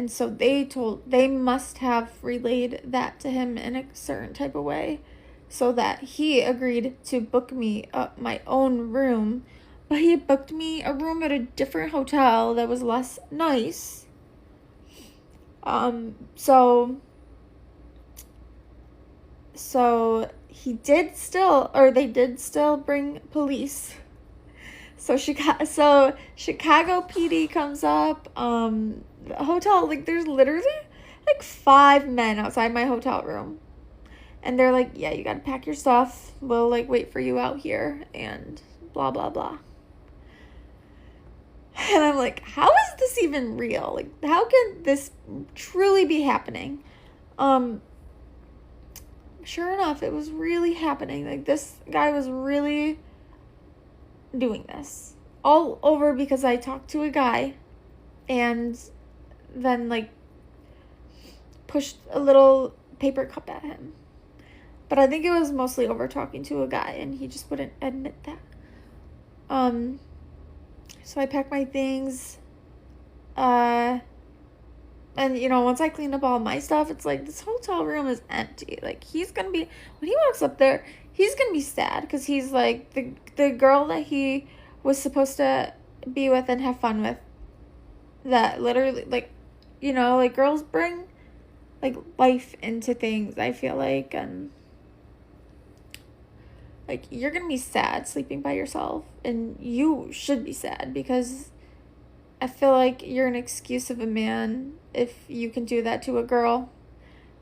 so they must have relayed that to him in a certain type of way, so that he agreed to book me my own room. But he booked me a room at a different hotel that was less nice. So they did still bring police. So Chicago PD comes up. The hotel, there's literally 5 men outside my hotel room. And they're like, yeah, you gotta pack your stuff. We'll wait for you out here and blah, blah, blah. And I'm like, how is this even real? How can this truly be happening? Sure enough, it was really happening. This guy was really doing this. All over because I talked to a guy and then, pushed a little paper cup at him. But I think it was mostly over talking to a guy, and he just wouldn't admit that. So I packed my things, and, once I cleaned up all my stuff, it's this hotel room is empty. When he walks up there, he's gonna be sad, because he's, the girl that he was supposed to be with and have fun with, that literally, girls bring, life into things, I feel like, and... you're gonna be sad sleeping by yourself, and you should be sad, because I feel like you're an excuse of a man if you can do that to a girl,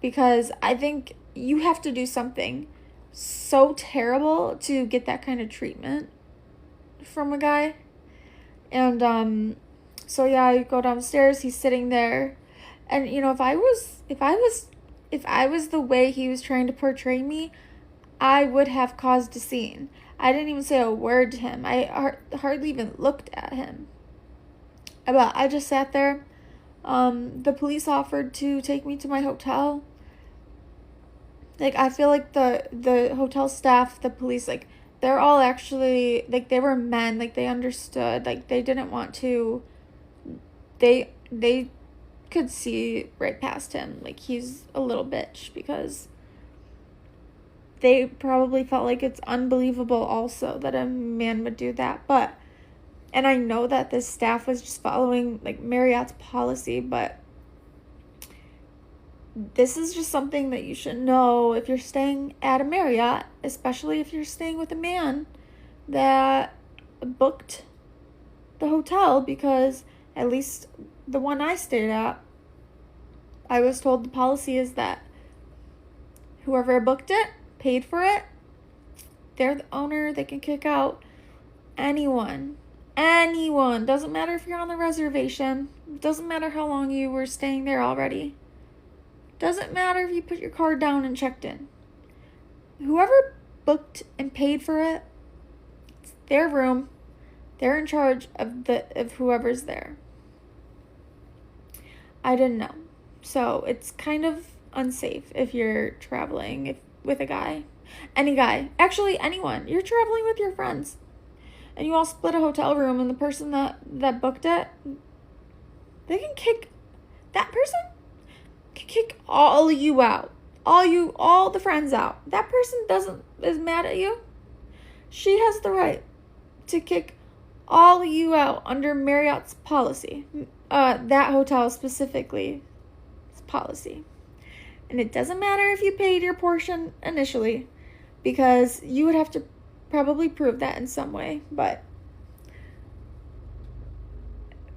because I think you have to do something so terrible to get that kind of treatment from a guy. And so yeah, I go downstairs, he's sitting there, and if I was the way he was trying to portray me, I would have caused a scene. I didn't even say a word to him. I hardly even looked at him. But I just sat there. The police offered to take me to my hotel. I feel like the hotel staff, the police, they're all actually, they were men. They understood. They didn't want to... They could see right past him. He's a little bitch, because... They probably felt like it's unbelievable also that a man would do that. But And I know that this staff was just following like Marriott's policy, but this is just something that you should know if you're staying at a Marriott, especially if you're staying with a man that booked the hotel, because at least the one I stayed at, I was told the policy is that whoever booked it, paid for it, they're the owner, they can kick out anyone. Anyone. Doesn't matter if you're on the reservation. Doesn't matter how long you were staying there already. Doesn't matter if you put your card down and checked in. Whoever booked and paid for it, it's their room. They're in charge of whoever's there. I didn't know. So it's kind of unsafe if you're traveling with a guy. Any guy. Actually, anyone. You're traveling with your friends. And you all split a hotel room, and the person that booked it, they can kick, that person can kick all of you out. All the friends out. That person is mad at you. She has the right to kick all of you out under Marriott's policy. That hotel specifically policy. And it doesn't matter if you paid your portion initially, because you would have to probably prove that in some way. But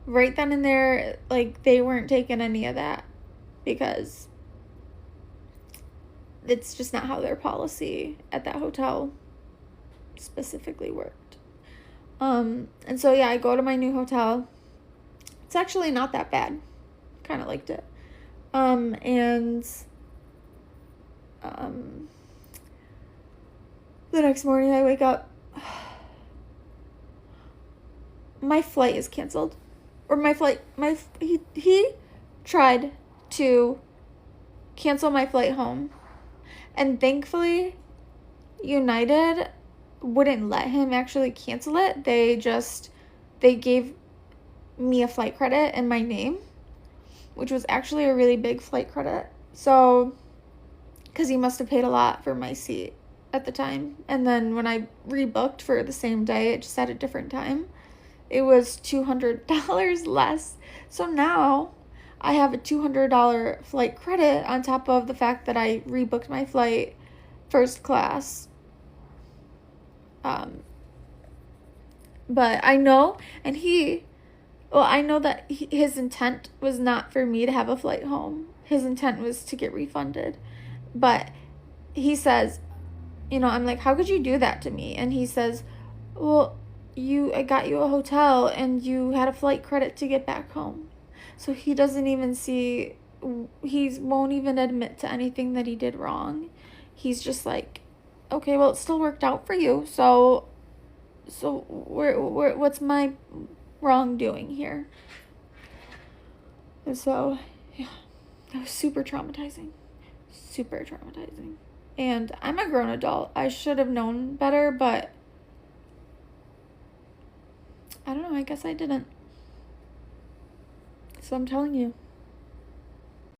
right then and there, like, they weren't taking any of that, because it's just not how their policy at that hotel specifically worked. And so yeah, I go to my new hotel. It's actually not that bad. Kind of liked it. The next morning I wake up, my flight is canceled. Or he tried to cancel my flight home. And thankfully, United wouldn't let him actually cancel it. They gave me a flight credit in my name, which was actually a really big flight credit. So, because he must have paid a lot for my seat at the time. And then when I rebooked for the same day, it just at a different time, it was $200 less. So now I have a $200 flight credit on top of the fact that I rebooked my flight first class. But I know, I know that his intent was not for me to have a flight home. His intent was to get refunded. But he says, I'm like, how could you do that to me? And he says, well, I got you a hotel and you had a flight credit to get back home. So he doesn't even he won't even admit to anything that he did wrong. He's just like, okay, well, it still worked out for you. So what's my wrongdoing here? And so, yeah, that was super traumatizing. Super traumatizing. And I'm a grown adult. I should have known better, but I don't know. I guess I didn't. So I'm telling you.